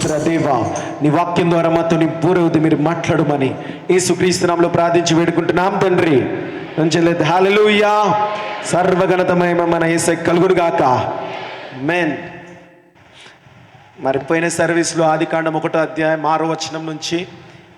స్తోత్ర దేవా, నీ వాక్యం ద్వారా మాతో నీ పూర్వది మీరు మాట్లాడమని యేసుక్రీస్తు నామములో ప్రార్థించి వేడుకుంటున్నాం తండ్రి. నుంచెలేదు హల్లెలూయా. సర్వగణతమయ మన యేసయ్య కలుగును గాక. ఆమేన్. మరి పోయిన సర్వీస్లో ఆదికాండం 1వ అధ్యాయం 6వ వచనం నుంచి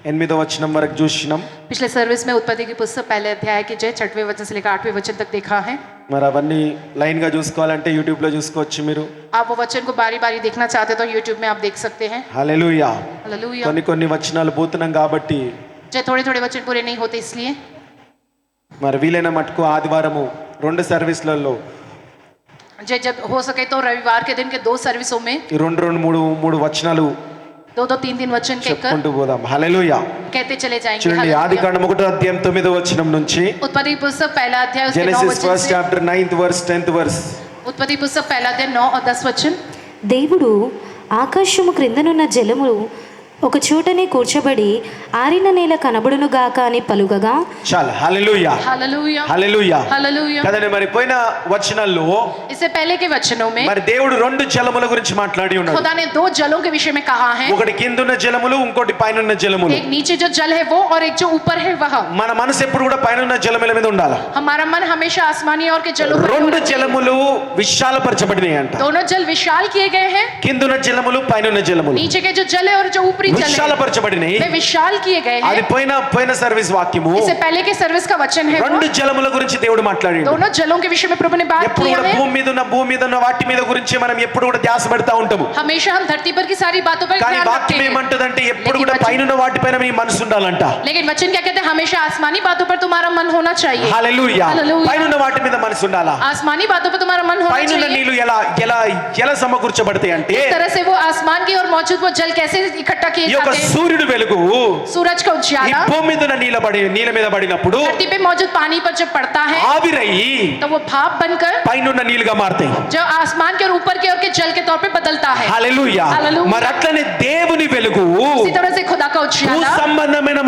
8వ వచనం వరకు చూసినాం. पिछले सर्विस में उत्पत्ति की पुस्तक पहले अध्याय के 6वें वचन से लेकर 8वें वचन तक देखा है. మరి అవన్నీ లైన్గా చూసుకోవాలంటే యూట్యూబ్లో చూసుకోవచ్చు మీరు. आप वो वचन को बारी बारी देखना चाहते तो यूट्यूब में आप देख सकते हैं. హల్లెలూయా. हालेलुया. కొన్ని వచనాలు పోతున్నాం కాబట్టి जो थोड़े थोड़े वचन पूरे नहीं होते इसलिए మరి వీలైన మటుకు ఆదివారము 2 సర్వీస్లలో जब हो सके तो रविवार के दिन के 2 सर्विसों में ఈ 2 వచనాలు 2-3 वचन कहकर చెప్పుకుంటూ పోదాం. హల్లెలూయా. कहते चले जाएंगे. చూడండి, ఆదికాండం 1వ అధ్యాయం 9వ వచనం నుంచి उत्पत्ति की पुस्तक पहला अध्याय उसके 9 జెనసిస్ वचन ఫస్ట్ से chapter 9th verse 10th verse. उत्पत्ति पुस्तक पहला अध्याय 9 और 10 वचन. దేవుడు ఆకాశము క్రిందనున్న జలము ఒక చోటనే కూర్చబడి ఆరిన నేల కనబడునుగాక అని పలుకగా చాలు. హల్లెలూయా. हालेलुया. హల్లెలూయా. हालेलुया. కదండి, మరి పోయిన వచనాల్లో इससे पहले के वचनों में మరి దేవుడు 2 జలముల గురించి మాట్లాడి ఉన్నాడు. खुदा ने 2 जलों के विषय में कहा है. ఒకటి కిందున్న జలములు, ఇంకోటి పైనున్న జలములు. एक नीचे जो जल है वो और एक जो ऊपर है वह. మన మనసు ఎప్పుడు కూడా పైనున్న జలముల మీద ఉండాలి. हमारा मन हमेशा आसमानी और के जलों पर 2 జలములు విశాలపరచబడినాయి అంట. दोनों जल विशाल किए गए हैं. కిందున్న జలములు, పైనున్న జలములు नीचे के जो जल है और जो ऊपरी जल है విశాలపరచబడినాయి. वे విశాल किए गए అది हैं. పోయిన సర్వీస్ వాక్యము. इससे पहले के सर्विस का वचन है वो 2 జలముల గురించి దేవుడు మాట్లాడాడు. दोनों जलों के विषय में प्रभु ने बात ఎప్పుడు किया కూడా है. భూమి మీద ఉన్న వాటి మీద గురించి మనం ఎప్పుడు కూడా ధ్యాస పెడతా ఉంటాము. हमेशा हम धरती पर की सारी बातों पर కానీ ध्यान रखते వాక్యం हैं. ఏమంటదంటే ఎప్పుడు కూడా పైనున్న వాటిపైన మీ మనసు ఉండాలంట. लेकिन वचन क्या कहते हैं? हमेशा आसमानी बातों पर तुम्हारा मन होना चाहिए. హల్లెలూయా. हालेलुया. పైనున్న వాటి మీద మనసు ఉండాలా. आसमानी बातों पर तुम्हारा मन होना పైనున్న चाहिए. నీళ్లు ఎలా సమకూర్చబడతాయి అంటే इस तरह से वो आसमान की और मौजूद वो जल कैसे इकट्ठा किए ఈ యొక్క जाते हैं. సూర్యుడు వెలుగు सूरज का ఈ उजाला భూమి మీద నీళ్ళ మీద పడినప్పుడు धरती पे मौजूद पानी पर जब पड़ता है ఆవిరయ్యి तो वो भाप बनकर పైనున్న నీళ్ళుగా మారతాయి. जो आसमान के और ऊपर के और के जल के तौर पे बदलता है. హల్లెలూయా. हालेलुया. మరి అట్లనే దేవుని వెలుగు इसी तरह से खुदा का భూ उजाला సంబంధమైన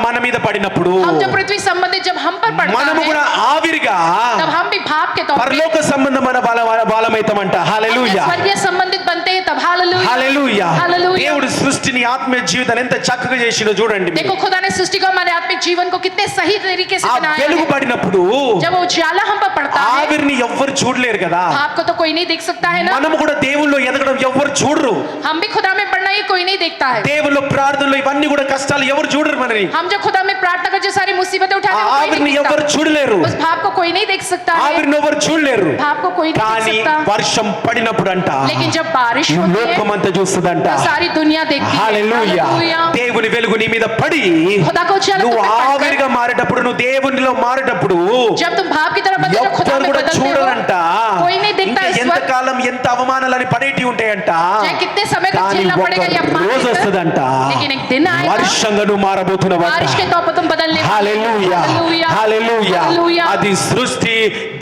మన మీద పడినప్పుడు हम जब पृथ्वी संबंधित जब हम पर पड़ता మనము है కూడా ఆవిరిగా तब हम भी भाप के तौर पे పరలోక సంబంధమైన బాలమైతామంట. హల్లెలూయా. स्वर्गीय संबंधित बनते हैं तब. हालेलुया. హల్లెలూయా. हालेलुया. దేవుడు సృష్టిని ఆత్మీయ జీవితాన్ని ఎంత చక్కగా చేసిందో చూడండి. देखो खुदा ने सृष्टि को हमारे आत्मिक जीवन को कितने सही तरीके से ఆ बनाया వెలుగు है. పడినప్పుడు जब वो उजाला हम पर पड़ता है ఆవిరిని ఎవ్వరు చూడలేరు కదా. भाप को तो कोई नहीं देख सकता है ना. మనము కూడా దేవుల్లో ఎదగడం ఎవ్వరు చూడరు. हम भी खुदा में पढ़ना ये कोई नहीं देखता है. దేవుల్లో ప్రార్థనలు ఇవన్నీ కూడా కష్టాలు ఎవరు చూడరు. మనని हम जो खुदा में प्रार्थना कर जो सारी मुसीबतें उठाते हैं वो कोई ఆవిరిని नहीं ఎవరు देखता. చూడలేరు. उस भाप को कोई नहीं देख सकता है. ఆవిరిని ఎవరు చూడలేరు. भाप को कोई नहीं देख కానీ सकता. వర్షం పడినప్పుడు అంట लेकिन जब बारिश होती है లోకమంతా చూస్తుందంట. तो सारी दुनिया देखती है. హల్లెలూయా. हालेलुया. దేవుని వెలుగు నీ మీద పడి खुदा को उजाला నువ్వు तुम पे पड़कर ఆవిరిగా మారేటప్పుడు, నువ్వు దేవునిలో మారేటప్పుడు जब तुम भाप की तरह बदलते हो खुदा ఎవ్వరు में కూడా बदलते చూడరంట. हो कोई नहीं देखता ఇంకా इस वक्त. ఎంతకాలం ఎంత అవమానాలని పడేటి ఉంటాయంట. चाहे कितने समय तक కానీ झेलना ఒక पड़ेगा ये अपमान రోజు लेकर. వస్తుందంట लेकिन एक दिन आएगा వర్షంగా నువ్వు మారబోతున్నావంట. बारिश के तौर पर तुम बदलने वाले हो. హల్లెలూయా. हालेलुया. హల్లెలూయా. हालेलुया. అది సృష్టి,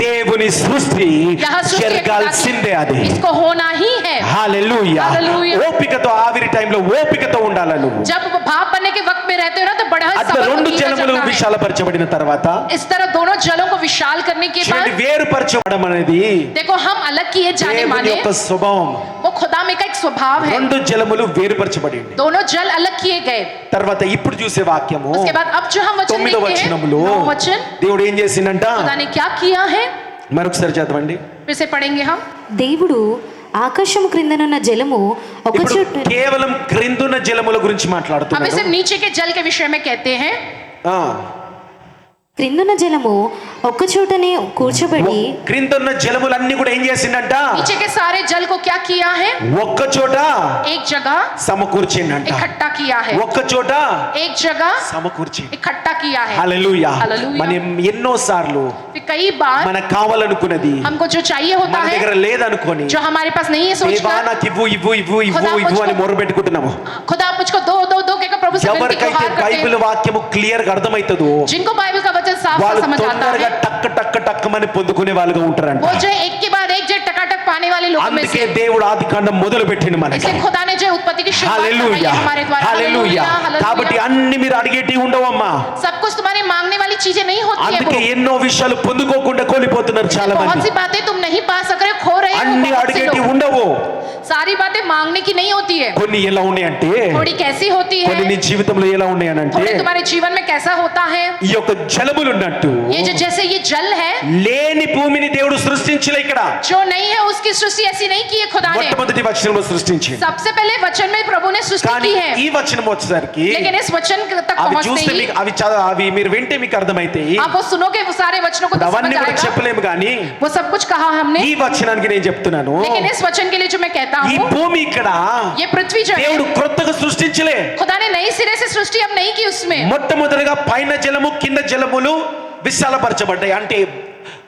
దేవుని సృష్టి यहाँ सृष्टि एक జరగాల్సిందే. అది इसको होना ही है. హల్లెలూయా. हालेलुया. ఓపికతో ఆవిరి టైంలో ఓపికతో ఉండాలి నువ్వు. जब भाप बनने के वक्त में रहते हो ना तो बड़ा అట్లా सब्र 2 कीजिए జలములు जाता है. విశాలపరచబడిన తర్వాత इस तरह दोनों जलों को विशाल करने के చూడండి, बाद వేరుపరచబడడం అనేది देखो हम अलग किए जाने దేవుని माने యొక్క స్వభావం. वो खुदा में का एक स्वभाव है. 2 జలములు వేరుపరచబడింది. दोनों जल अलग किए गए. తర్వాత ఇప్పుడు చూసే వాక్యము उसके बाद अब जो हम वचन 9వ देखते हैं వచనములో 9 वचन దేవుడు ఏం చేసిందంట खुदा ने क्या किया है మరొకసారి చదవండి. फिर से पढ़ेंगे हम. దేవుడు ఆకాశము క్రిందనున్న జలము ఒక ఇప్పుడు చోట కేవలం క్రిందున్న జలముల గురించి हमें మాట్లాడుతున్నాడు. सिर्फ नीचे के जल के विषय में कहते हैं. క్రిందున్న జలము ఒక్క చోటనే కూర్చబడి క్రిందున్న జలములన్నీ కూడా ఏం చేసిందంట नीचे के सारे जल को क्या किया है ఒక్క చోట एक जगह సమకూర్చిందంట. इकट्ठा किया है. ఒక్క చోట एक जगह సమకూర్చింది. इकट्ठा किया है. హల్లెలూయా. హల్లెలూయా. మనం ఎన్నో సార్లు फिर कई बार మనకు కావాలనుకున్నది हमको जो चाहिए होता మన है దగ్గర లేదనుకొని जो हमारे पास नहीं है దేవా सोचकर నాకు ఇవ్వు ఇవ్వు ఇవ్వు ఇవ్వు ఇవ్వు అని మొరబెట్టుకుంటున్నాము. खुदा आप मुझको दो दो दो कहकर प्रभु से विनती ఎవరికైతే गुहार करते బైబిల్ हैं. వాక్యము క్లియర్ గా అర్థమవుతుందో जिनको बाइबल का वचन साफ వాళ్ళు साफ समझ आता తొందరగా है టక్ టక్ టక్ మని పొందుకునే వాళ్ళుగా ఉంటారంట. वो जो एक के बाद एक जो टकाटक पाने वाले लोगों में అందుకే से. దేవుడు ఆదికాండం మొదలు పెట్టిండు మనకి. इसलिए खुदा ने जो उत्पत्ति की शुरुआत करवाई హల్లెలూయా. है हमारे द्वारा. హల్లెలూయా. हालेलुया. కాబట్టి అన్ని మీరు అడిగేటి ఉండవమ్మా. सब कुछ तुम्हारी मांगने वाली चीजें नहीं होती है. అందుకే ఎన్నో విషయాలు పొందుకోకుండా కోల్పోతున్నారు చాలా बहुत మంది. सी बातें तुम नहीं पा सक रहे, खो रहे हो అన్ని बहुत से అడిగేటి लोग. ఉండవు. सारी बातें मांगने की नहीं होती है, కొన్ని ఎలా ఉన్నాయంటే थोड़ी कैसी होती కొన్ని నీ है, జీవితంలో ఎలా ఉన్నాయనంటే थोड़ी तुम्हारे जीवन में कैसा होता है। ఈ యొక్క జలములు ఉన్నట్టు ये जो जैसे ये जल है, లేని భూమిని దేవుడు సృష్టించలే ఇక్కడ जो नहीं है उसकी सृष्टि ऐसी नहीं की है खुदा ने। మొట్టమొదటి వచనంలో సృష్టించింది. सबसे पहले वचन में प्रभु ने सृष्टि కానీ की है, ఈ వచనం వచ్చేసరికి लेकिन इस वचन तक అవి पहुंचते చూస్తే ही మీకు అవి మీరు వింటే మీకు అర్థమైతే आप वो सुनोगे, वो सारे वचनों को तो समझ అవన్నీ కూడా आएगा। చెప్పలేము కానీ वो सब कुछ कहा हमने, ఈ వచనానికి నేను చెప్తున్నాను लेकिन इस वचन के लिए जो मैं कहता ఈ हूँ, భూమి ఇక్కడ ये पृथ्वी जो है దేవుడు క్రొత్తగా సృష్టించలే. खुदा ने नई सिरे से सृष्टि अब नहीं की उसमें। మొట్టమొదటిగా పైన జలము కింద జలములు విశాలపరచబడ్డాయి, అంటే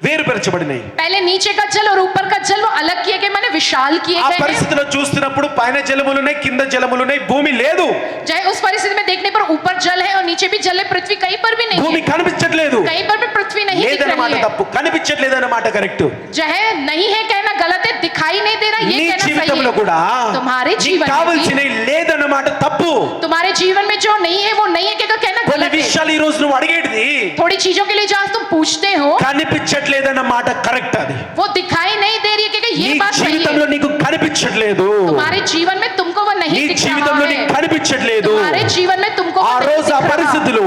వేరుపరచబడినాయి. पहले नीचे का जल और ऊपर का जल वो अलग किए गए, माने विशाल किए ఆ गए हैं। పరిస్థితిలో చూస్తున్నప్పుడు పైన జలములున్నాయి కింద జలములున్నాయి, భూమి లేదు. चाहे उस परिस्थिति में देखने पर ऊपर जल है और नीचे भी जल है, पृथ्वी कहीं पर भी नहीं భూమి है, కనిపించట్లేదు. कहीं पर भी पृथ्वी नहीं दिख లేదన్నమాట रही है। తప్పు, కనిపించట్లేదన్నమాట కరెక్ట్. जो है नहीं है कहना गलत है, दिखाई नहीं दे रहा ये నీ कहना सही జీవితంలో కూడా है। तुम्हारे నీకు जीवन में కావాల్సినవి లేదన్నమాట తప్పు. भी, तुम्हारे जीवन में जो नहीं है वो नहीं है कहना కొన్ని गलत है। విషయాలు ఈ రోజు నువ్వు అడిగేది थोड़ी चीजों के लिए जो आज तुम पूछते हो కనిపించట్లేదన్నమాట కరెక్ట్. అది वो दिखाई नहीं दे रही है कि నీ ये बात सही జీవితంలో है। నీకు కనిపించట్లేదు. तुम्हारे जीवन में तुमको वो నీ नहीं दिख జీవితంలో रहा నీకు है, కనిపించట్లేదు. तुम्हारे जीवन में तुमको ఆ वो नहीं రోజు ఆ दिख रहा। పరిస్థితిలో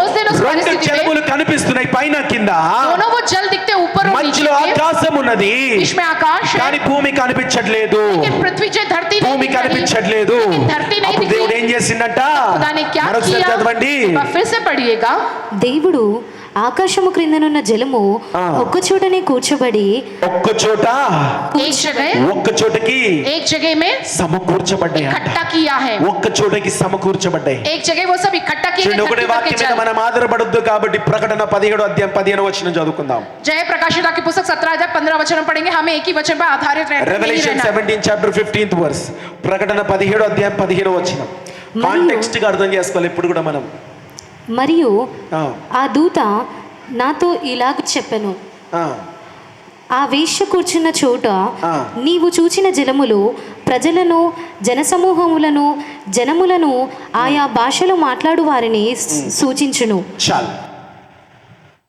उस दिन उस రెండు परिस्थिति में జలములు కనిపిస్తున్నాయి, పైన కింద. दोनों वो जल दिखते ऊपर और नीचे మధ్యలో में, ఆకాశం ఉన్నది बीच में आकाश है, కానీ భూమి కనిపించట్లేదు. लेकिन पृथ्वी जो धरती नहीं భూమి दिख रही, కనిపించట్లేదు. लेकिन धरती नहीं అప్పుడు दिख దేవుడు रही। ఏం చేసిందంట? खुदा ने क्या మరొకసారి किया? చదవండి. फिर से पढ़िएगा। దేవుడు ఆకాశము క్రిందనున్న జలము ఒక్క చోటనే కూర్చబడి ఒక్క చోట एक जगह ఒక్క చోటకి एक जगह में సమకూర్చబడ్డాయి అంట. इकट्ठा किया है, ఒక్క చోటకి సమకూర్చబడ్డాయి. एक जगह वो सब इकट्ठा किए చూడండి, ఒకటే गए, వాక్యం మీద जल। మనం ఆధారపడొద్దు కాబట్టి ప్రకటన 17:15 చదువుకుందాం. जय प्रकाशिता की पुस्तक 17-15 पढ़ेंगे, हमें एक ही वचन पर आधारित नहीं రెవల్యూషన్ रहना। 17 చాప్టర్ 15th వర్స్. ప్రకటన 17:15 కాంటెక్స్ట్ గా అర్థం చేసుకోవాలి ఇప్పుడు కూడా మనం. మరియు ఆ, ఆ దూత నాతో ఇలాగ చెప్పెను, ఆ, ఆ వేశ్య కూర్చున్న చోట ఆ. నీవు చూచిన జలములు ప్రజలను, జనసమూహములను, జనములను, ఆయా భాషలో మాట్లాడు వారిని సూచించును. చాలు.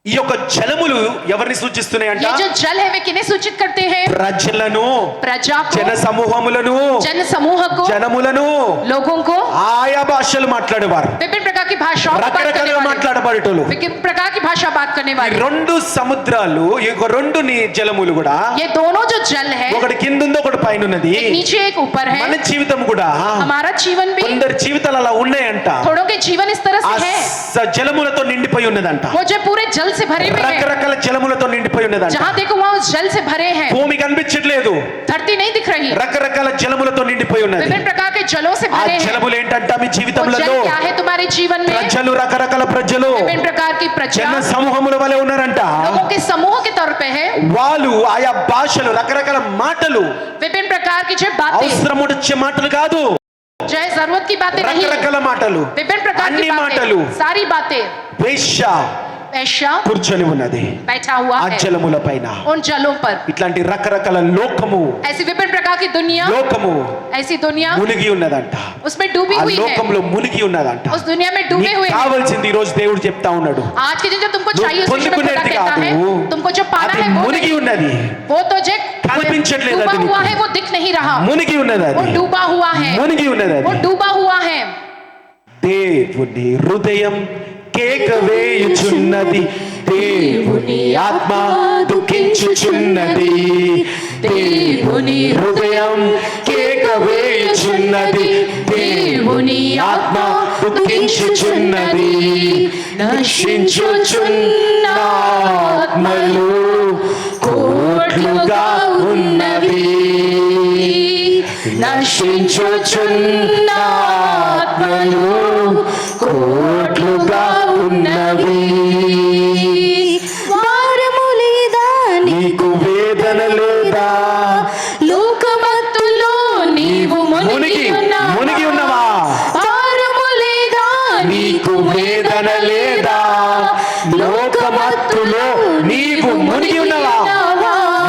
ఈ యొక్క జలములు ఎవరిని సూచిస్తున్నాయంట? ये जो जल है वे किन्हें सूचित करते हैं? ప్రజలను, प्रजा को, జన సమూహములను, जन समूह को, జనములను, लोगों को, ఆయా భాషలు మాట్లాడేవారు, विभिन्न प्रकार की भाषाओं में बात करने రకరకాలుగా वाले, మాట్లాడబడేటోళ్ళు. विभिन्न प्रकार की भाषा बात करने ఈ वाले। రెండు సముద్రాలు, ఈ యొక్క రెండు జలములు కూడా ये दोनों जो जल है, ఒకటి కింద ఉంది, ఒకటి పైన ఉన్నది. एक नीचे एक ऊपर మన है। జీవితం కూడా हमारा जीवन भी, కొందరి జీవితాలు అలా ఉన్నాయంట. थोड़ों के जीवन इस तरह ఆ से है, జలములతో నిండిపోయి ఉన్నదంట. वो जो पूरे जल से भरे हुए हैं, రకరకాల జలములతో నిండిపోయి ఉన్నదంట. जहाँ देखो वहाँ उस जल से भरे हैं, భూమి కనిపించట్లేదు, धरती नहीं दिख रही, రకరకాల జలములతో నిండిపోయి ఉన్నది. विभिन्न प्रकार के जलों से ఆ भरे हैं। జలములు ఏంటంట? మీ वो జీవితంలో जल क्या है तुम्हारे जीवन में? ప్రజలు, రకరకాల ప్రజలు विभिन्न प्रकार की प्रजा, జన సమూహముల వలె ఉన్నారంట. लोगों के समूह के तौर पे है, వాళ్ళు ఆయా భాషలు, రకరకాల మాటలు, विभिन्न प्रकार की जो बातें, అవసరం వచ్చే మాటలు కాదు, जो है जरूरत की बातें नहीं, రకరకాల మాటలు, विभिन्न प्रकार అన్ని की మాటలు. बातें, सारी बातें। వేశ్య ऐशा కూర్చొని ఉన్నది बैठा हुआ ఆ है జలముల పైన. उन जलों पर। ఇట్లాంటి రకరకాల లోకము, ऐसी विभिन्न प्रकार की दुनिया, లోకము ऐसी दुनिया మునిగి ఉన్నదంట. उसमें डूबी ఆ हुई है, లోకంలో మునిగి ఉన్నదంట. उस दुनिया में डूबे నీకు हुए हैं। కావాల్సింది ఈ రోజు దేవుడు చెప్తా ఉన్నాడు. आज के दिन जो तुमको నువ్వు चाहिए उस विषय में खुदा పొందుకునేది कहता है, కాదు, तुमको जो पाना అది है वो మునిగి नहीं, ఉన్నది. वो तो जो కనిపించట్లేదు डूबा అది हुआ నీకు. है, वो दिख नहीं रहा, మునిగి ఉన్నది वो అది, डूबा हुआ है, మునిగి ఉన్నది वो అది. डूबा हुआ है। దేవుని హృదయం కేక వేయుచున్నది, దేవుని ఆత్మ దుఃఖించుచున్నది. దేవుని హృదయం కేక వేయుచున్నది, దేవుని ఆత్మ దుఃఖించుచున్నది. నశించుచున్న ఆత్మలు కోట్లుగా ఉన్నవి, నశించుచున్న ఆత్మలు కోట్లుగా ఉన్నవి. భారము లేదా నీకు వేదన లేదా? లోకమత్తులో నీవు మునిగి మునిగి ఉన్నవా? భారము లేదా నీకు వేదన లేదా? లోకమత్తులో నీవు మునిగి ఉన్నవా?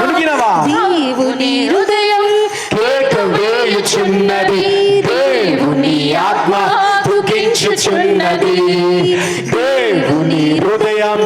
మునిగినవా? దేవుని హృదయం కేక వేయుచున్నది, దేవుని ఆత్మ దుఃఖించుచున్నది. దేవుని హృదయం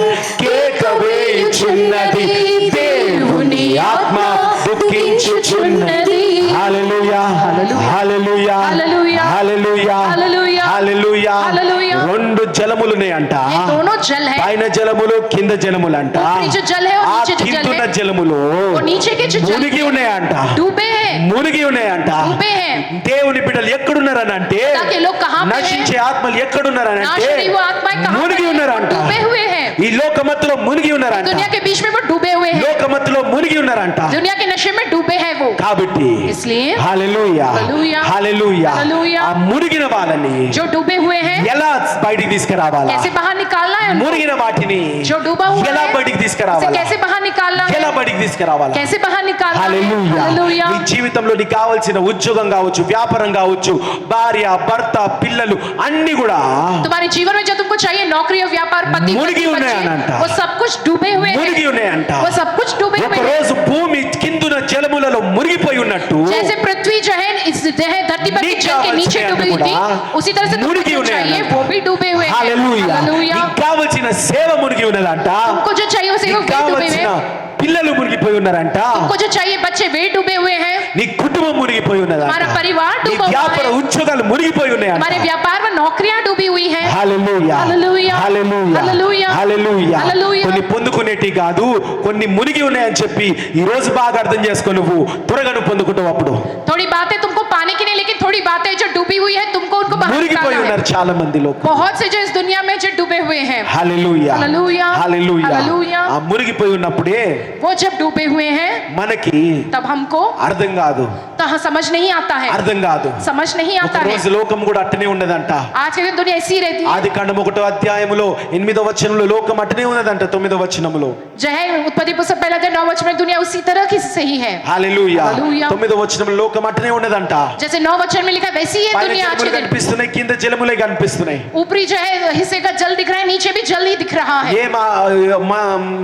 జలములున్నాయంట. ये दोनों जल है, పైన జలములు కింద జలములంట. ऊपरी जो जल है और ఆ नीचे जो जल కిందున్న है, జలములు वो नीचे के जो जल మునిగి ఉన్నాయంట. डूबे हैं, మునిగి ఉన్నాయంట. डूबे हैं। దేవుని బిడ్డలు ఎక్కడున్నారని అంటే, ताकि लोग कहाँ पे నశించే हैं, ఆత్మలు ఎక్కడున్నారని नाश అంటే नहीं वो आत्माएं कहाँ మునిగి पे हैं, ఉన్నారంట. वो डूबे हुए हैं, ఈ లోకమత్తులో మునిగి ఉన్నారంట. दुनिया के बीच में वो डूबे हुए हैं, లోకమత్తులో మునిగి ఉన్నారంట. दुनिया के नशे में डूबे हैं वो। కాబట్టి इसलिए హల్లెలూయా హల్లెలూయా, హల్లెలూయా హల్లెలూయా, ఆ మునిగిన వాళ్ళని जो डूबे हुए हैं ఎలా బయటికి తీసుకురావాలా? कैसे बाहर निकालना है उनको? మునిగిన వాటిని जो डूबा हुआ ఎలా है బయటికి उसे తీసుకురావాలా? कैसे बाहर निकालना है, ఎలా బయటికి తీసుకురావాలా? कैसे बाहर निकालना है। హల్లెలూయా. हालेलुया। నీ జీవితంలో నీకు కావాల్సిన ఉద్యోగం కావచ్చు, వ్యాపారం కావచ్చు, భార్య భర్త పిల్లలు అన్ని కూడా तुम्हारे जीवन में जो तुमको चाहिए, नौकरी और व्यापार, पति మునిగి पत्नी, ఉన్నాయనంట. बच्चे, वो सब कुछ डूबे हुए మునిగి हैं, ఉన్నాయంట. वो सब कुछ डूबे ఒక हुए हैं। రోజు భూమి కిందున జలములలో మునిగిపోయి ఉన్నట్టు जैसे पृथ्वी जो है इस धरती पर की जल के नीचे डूबी हुई थी, उसी तरह से तुमको మునిగి जो चाहिए ఉన్నాయంట. वो भी डूबे हुए हैं। హల్లెలూయా. हालेलुया। నీకు కావాల్సిన సేవ మునిగి ఉన్నదంట. तुमको जो चाहिए उसे वो నీకు भी डूबे కావాల్సిన हुए हैं, పిల్లలు మునిగిపోయి ఉన్నారంట. तुमको जो चाहिए बच्चे वे डूबे हुए हैं, నీ కుటుంబం మునిగిపోయి ఉన్నదంట. हमारा परिवार నీ डूबा हुआ వ్యాపార है, ఉద్యోగాలు మునిగిపోయి ఉన్నాయంట. हमारे व्यापार में नौकरियां डूबी हुई हैं। హల్లెలూయా హల్లెలూయా. హల్లెలూయా హల్లెలూయా. హల్లెలూయా. హల్లెలూయా. కొన్ని పొందుకునేటి కాదు, కొన్ని మునిగి ఉన్నాయని చెప్పి ఈ రోజు బాగా అర్థం చేసుకో, నువ్వు త్వరగా నువ్వు పొందుకుంటావు. అప్పుడు थोड़ी बातें तुमको पाने की नहीं, लेकिन थोड़ी बातें जो डूबी हुई है तुमको उनको बाहर మునిగిపోయి निकालना है। ఉన్నారు చాలా మంది లోక. बहुत से जो इस दुनिया में जो डूबे हुए हैं, హల్లెలూయా హల్లెలూయా. హల్లెలూయా. హల్లెలూయా. ఆ మునిగిపోయి ఉన్నప్పుడే वो जब डूबे हुए हैं మనకి तब हमको అర్థం కాదు, तो समझ नहीं आता है, అర్థం కాదు. समझ नहीं ఒక आता है। రోజు లోకం కూడా అట్టనే ఉండదంట. आज के दिन दुनिया ऐसी रहती है। ఆది కాండం 1వ అధ్యాయములో 8వ వచనంలో లోకం అట్టనే ఉన్నదంట. 9వ వచనములో जो है उत्पत्ति पुस्तक पहला अध्याय 9 वचन में दुनिया उसी तरह की सही है। హల్లెలూయా. హల్లెలూయా. 9వ వచనంలో లోకం అట్టనే ఉన్నదంట. जैसे 9 वचन में लिखा है वैसी है పైన दुनिया आज జలములు के दिन। కనిపిస్తున్నాయి, కింద జలములే కనిపిస్తున్నాయి. ऊपरी जो है हिस्से का जल दिख रहा है, नीचे भी जल ही दिख रहा है। ఏం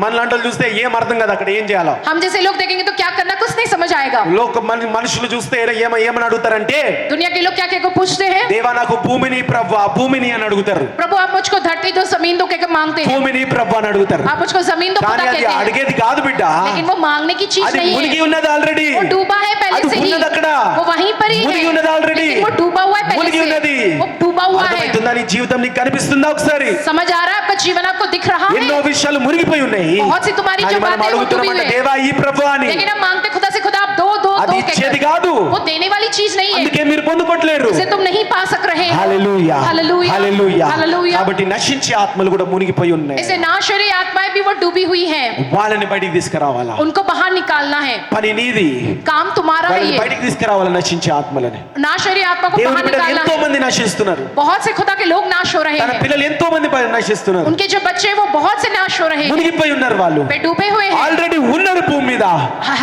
మనలాంటి చూస్తే ఏం అర్థం కాదు అక్కడ ఏం చేయాలో. हम जैसे लोग देखेंगे तो क्या करना कुछ नहीं समझ आएगा। మనుషులు చూస్తే ఏమని అడుగుతారంటే, दुनिया के लोग क्या क्या को पूछते हैं, దేవా నాకు భూమిని ప్రవ్వా భూమిని అని అడుగుతారు. प्रभु आप मुझको धरती दो जमीन दो कहकर मांगते हैं। భూమిని ప్రవ్వా అని అడుగుతారు. आप मुझको जमीन दो కానీ खुदा అది कहते हैं, అడిగేది కాదు బిడ్డ. लेकिन वो मांगने की चीज అది नहीं మునిగి है। ఉన్నది ఆల్రెడీ. वो डूबा है पहले అది से ही, ఉన్నది అక్కడ. वो वहीं पर ही మునిగి है, ఉన్నది ఆల్రెడీ. लेकिन वो डूबा हुआ है पहले మునిగి ఉన్నది. से, वो डूबा हुआ है। అర్థమవుతుందా? నీ జీవితం నీకు కనిపిస్తుందా? ఒకసారి समझ आ रहा है आपका जीवन आपको दिख रहा है। ఎన్నో విషయాలు మునిగిపోయి ఉన్నాయి. बहुत सी तुम्हारी కానీ जो మనం बातें वो डूबी అడుగుతున్నామంట, हुई है, దేవా ఈ ప్రభు అని. लेकिन हम मांगते खुदा से, खुदा आप दो दो అది दो ఇచ్చేది कहकर। కాదు. वो देने वाली चीज नहीं है, అందుకే మీరు పొందుకోవట్లేరు. उसे तुम नहीं पा सक रहे हो। హల్లెలూయా हालेलुया, హల్లెలూయా. हालेलुया। కాబట్టి నశించే ఆత్మలు కూడా మునిగిపోయి ఉన్నాయి. इसे नाशरी आत्माएं भी वो डूबी हुई हैं, వాళ్ళని బయటికి తీసుకురావాలా? उनको बाहर निकालना है। పని నీది. काम तुम्हारा है వాళ్ళని ये। బయటికి తీసుకురావాలా నశించే ఆత్మలని. नाशरी आत्मा को దేవుని बाहर బిడ్డలు निकालना ఎంతో है। మంది నశిస్తున్నారు. बहुत से खुदा के लोग नाश हो रहे తన हैं, పిల్లలు ఎంతో మంది నశిస్తున్నారు. उनके जो बच्चे हैं वो बहुत से नाश हो रहे हैं, మునిగిపోయి ఉన్నారు వాళ్ళు. वे डूबे हुए हैं। ఆల్రెడీ ఉన్నారు భూమి మీద.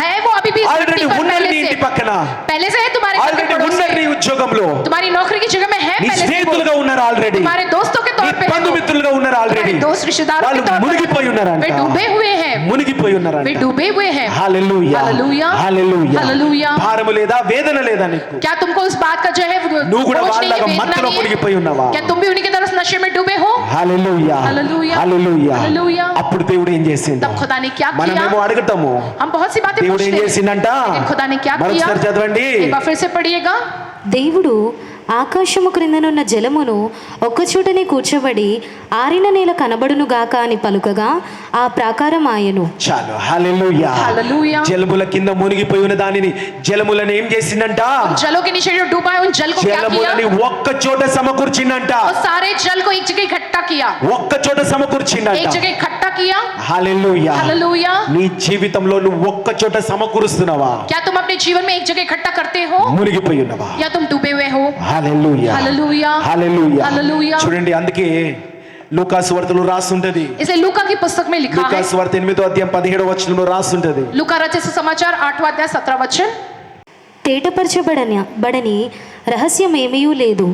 है वो अभी भी इस ఆల్రెడీ धरती पर ఉన్నారు నీ पहले ఇంటి से, పక్కన. पहले से है तुम्हारे घर के ఆల్రెడీ पड़ोस ఉన్నారు నీ में, ఉద్యోగంలో. तुम्हारी नौकरी की जगह में है నీ पहले से वो, స్నేహితులుగా ఉన్నారు ఆల్రెడీ. तुम्हारे दोस्तों के నీ तौर पे है वो, బంధుమిత్రులుగా ఉన్నారు ఆల్రెడీ. तुम्हारे दोस्त रिश्तेदारों వాళ్ళు के तौर మునిగిపోయి पर ఉన్నారంట. वे डूबे हुए हैं, మునిగిపోయి वे ఉన్నారంట. डूबे हुए हैं। హల్లెలూయా हालेलुया, హల్లెలూయా. हालेलुया। భారము లేదా వేదన లేదా నీకు? क्या तुमको उस बात का जो है నువ్వు కూడా बोझ नहीं है, వాళ్ళగా वेदना మత్తులో नहीं है? మునిగిపోయి ఉన్నావా? क्या तुम भी उन्हीं की तरह नशे में डूबे हो? హల్లెలూయా हालेलुया, హల్లెలూయా. हालेलुया। అప్పుడు దేవుడు ఏం చేసిండు? तब खुदा ने क्या किया? మనమేమో అడుగుతాము, हम बहुत सी बातें దేవుడు ఏం पूछते हैं, చేసిండంట? लेकिन खुदा ने क्या किया? మరొకసారి చదవండి. एक बार फिर से पढ़िएगा। దేవుడు ఆకాశము క్రిందనున్న జలమును ఒక్కచోటనే కూర్చోబడి ఆరిన నేల కనబడును గాక అని పలుకగా ఆ ప్రాకారం ఆయను. చాలు. Hallelujah hallelujah. జలముల కింద మునిగిపోయి ఉన్న దానిని జలములను ఏం చేసిందంట? जलों के नीचे जो डूबा है उन जल को क्या किया? జలములని ఒక్క చోట సమకూర్చిందంట. वो सारे जल को एक जगह इकट्ठा किया, ఒక్క చోట एक సమకూర్చిందంట. जगह इकट्ठा किया। హల్లెలూయా. हालेलुया। నీ జీవితంలో నువ్వు ఒక్క చోట సమకూరుస్తున్నావా? क्या तुम अपने जीवन में एक जगह इकट्ठा करते हो, మునిగిపోయి ఉన్నావా? या तुम डूबे हुए हो? హల్లెలూయా हालेलुया, హల్లెలూయా. हालेलुया। చూడండి, అందుకే లూకాసు వార్తలో రాసుంటది. इसे लूका की पुस्तक में लिखा है, లూకాసు వార్త 8వ అధ్యాయం 17వ వచనంలో రాసుంటది. लूका रचित समाचार 8वां अध्याय 17 वचन। తేటపరచబడని రహస్యం ఏమీ లేదు,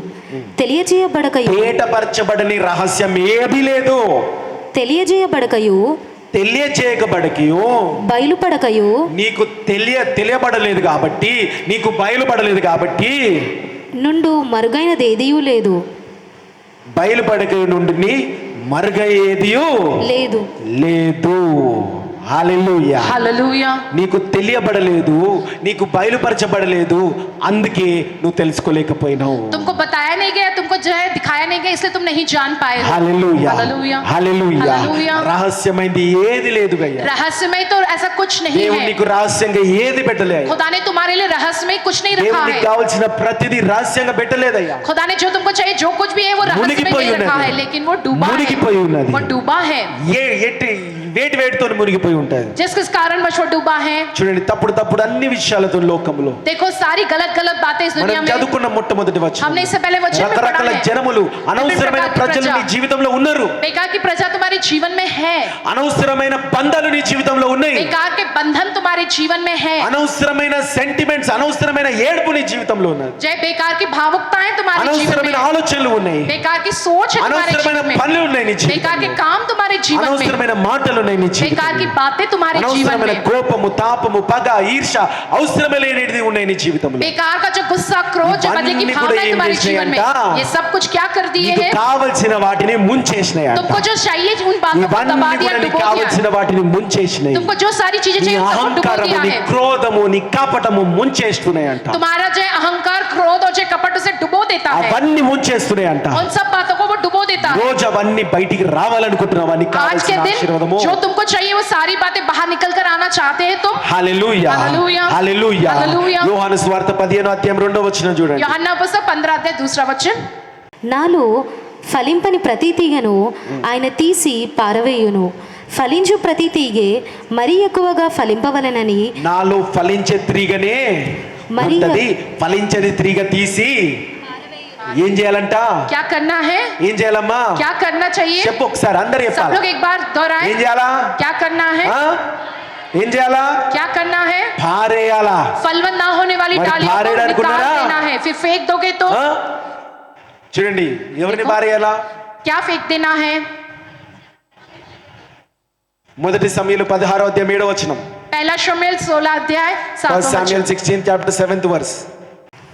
తెలియజేయబడకయు ఏటపరచబడని రహస్యం ఏమీ లేదు, తెలియజేయబడకయు తెలియచేయకబడకయో బయలుపడకయు నీకు తెలియబడలేదు కాబట్టి, నీకు బయలుపడలేదు కాబట్టి, నుండు మరుగైనదేదియూ లేదు, బయలుపడక నుండి మరుగయ్యేదియు లేదు. లేదు. హల్లెలూయా. हालेलुया। నీకు తెలియబడలేదు, నీకు బయలుపరచబడలేదు, అందుకే నువ్వు తెలుసుకోలేకపోయినావు. तुमको बताया बताया नहीं गया, तुमको जो है दिखाया नहीं गया, इसलिए तुम नहीं जान पाए हो। హల్లెలూయా హల్లెలూయా హల్లెలూయా హల్లెలూయా రహస్యమైంది ఏది లేదు గయ్యా रहस्यमय तो ऐसा कुछ नहीं దేవుడు है। నీకు రహస్యంగా ఏది పెట్టలేదు खुदा ने तुम्हारे लिए रहस्यमय कुछ नहीं रखा దేవుడు నీకు है। కావాల్సిన ప్రతిదీ రహస్యంగా పెట్టలేదయ్యా खुदा ने जो तुमको चाहिए जो कुछ भी है वो रहस्यमय మునిగిపోయి नहीं रखा ఉన్నది. है, लेकिन वो डूबा మునిగిపోయి है, ఉన్నది. वो डूबा है। వేటితో మునిగిపోయి ఉంటుంది जिस किस कारणवश वो डूबा है। చూడండి తప్పుడు అన్ని విషయాలతో లోకంలో देखो सारी गलत गलत बातें इस दुनिया మనం में। చదువుకున్న మొట్టమొదటి వచనం हमने इससे पहले वचन में पढ़ा రకరకాల है। జనములు అనవసరమైన ప్రజలు నీ జీవితంలో ఉన్నారు बेकार की प्रजा तुम्हारे जीवन में है, అనవసరమైన బంధాలు నీ జీవితంలో ఉన్నాయి बेकार के बंधन तुम्हारे जीवन में है, అనవసరమైన సెంటిమెంట్స్ అనవసరమైన ఏడుపు నీ జీవితంలో ఉన్నది जय बेकार की भावुकताएं तुम्हारे जीवन అనవసరమైన में, ఆలోచనలు ఉన్నాయి बेकार की सोच है तुम्हारे అనవసరమైన जीवन में, పనులు ఉన్నాయి నీ बेकार के జీవితంలో काम तुम्हारे जीवन में, అనవసరమైన మాటలు ఉన్నాయి నీ बेकार జీవితంలో की बातें तुम्हारे जीवन అనవసరమైన में, కోపము తాపము పగ ఈర్ష్య అవసరమైనది ఉన్నాయి నీ జీవితంలో बेकार का जो गुस्सा क्रोध जो बदले की इवన్నీ भावना కూడా है ఏం तुम्हारे जीवन में, చేసినాయంట? ये सब कुछ क्या कर दिए నీకు हैं? కావలసిన వాటిని ముంచేసినాయంట तुमको जो चाहिए उन बातों को ఇవన్నీ दबा दिया, కూడా నీకు डुबो दिया। కావలసిన వాటిని ముంచేసినాయి तुमको जो सारी चीजें నీ चाहिए उन सबको डुबो అహంకారము दिया నీ है। క్రోధము నీ కపటము ముంచేస్తున్నాయంట तुम्हारा जो अहंकार क्रोध और जो कपट उसे डुबो देता है, అవన్నీ ముంచేస్తున్నాయంట उन सब बातों को वो डुबो देता है। రోజు అవన్నీ బయటికి రావాలనుకుంటున్నావా నీకు आज के కావాల్సిన दिन ఆశీర్వాదము जो तुमको चाहिए वो सारी बातें बाहर निकल कर आना चाहते हैं तुम। హల్లెలూయా హల్లెలూయా. హల్లెలూయా హల్లెలూయా. యోహాను సువార్త 15వ అధ్యాయం 2వ వచనం చూడండి यूहन्ना पुस्तक 15 अध्याय 2 वचन। నాలో ఫలింపని ప్రతి తీగను ఆయన తీసి పారవేయును, ఫలించు ప్రతి తీగే మరీ ఎక్కువగా ఫలింపవలెనని నాలో ఫలించే త్రీగనే మరి- ఉంటది ఫలించని త్రీగ తీసి ఏం చేయాలంట क्या करना है, ఏం చేయాలమ్మా क्या करना चाहिए? చెప్పు ఒకసారి అందరు सब చెప్పాలి लोग एक बार दोहराएं। ఏం చేయాలా क्या करना है, ఆ? ఏం చేయాలా क्या करना है? పారేయాలా फलवंत ना होने वाली మరి डालियों को పారేయడానికి निकाल ఉన్నారా? देना है, फिर फेंक दोगे तो ఆ? చూడండి ఎవరిని देखो। పారేయాలా क्या फेंक देना है? మొదటి సమయంలో 16వ అధ్యాయం 7వ వచనం पहला शमूएल 16 अध्याय 7 ఫస్ట్ సామ్యుయల్ वचन। 16 చాప్టర్ 7th వర్స్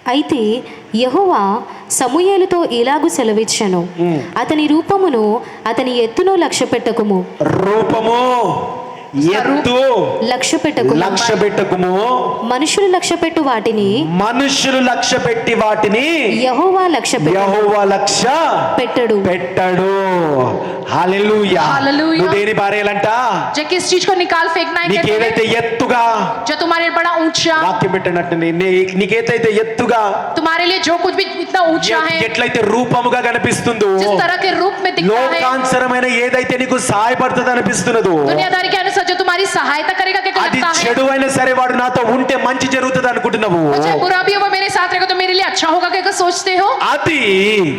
అయితే యెహోవా సమూయేలుతో ఇలాగు సెలవిచ్చెను, అతని రూపమును అతని ఎత్తును లక్ష్య పెట్టకుము, రూపము ఎత్తు లక్ష్య పెట్టకుము, లక్ష్య పెట్టకుము మనుషులు లక్ష్య పెట్టు వాటిని మనుషులు లక్ష్య పెట్టి వాటిని యెహోవా లక్ష్య యెహోవా లక్ష్య పెట్టడు. పెట్టడు హల్లెలూయా హల్లెలూయా. నువ్వు దేని పారేయాలంట जो किस चीज को निकाल फेंकना है कहते हैं? నీకేదైతే ఎత్తుగా जो तुम्हारे लिए बड़ा ऊंचा, వాక్యం పెట్టినట్టు నీకేదైతే ఎత్తుగా तुम्हारे लिए जो कुछ भी इतना ऊंचा है, ఎట్లయితే రూపముగా కనిపిస్తుందో जिस तरह के रूप में दिखता है, లోకాంతరమైన ఏదైతే నీకు సహాయపడుతుంది అనిపిస్తున్నదో दुनियादारी के अनुसार जो तुम्हारी सहायता करेगा क्या అది लगता है? చెడు అయినా సరే వాడు నాతో ఉంటే మంచి జరుగుతుంది అనుకుంటున్నావు और चाहे बुरा भी हो वो मेरे साथ रहेगा तो मेरे लिए अच्छा होगा क्या सोचते हो? అది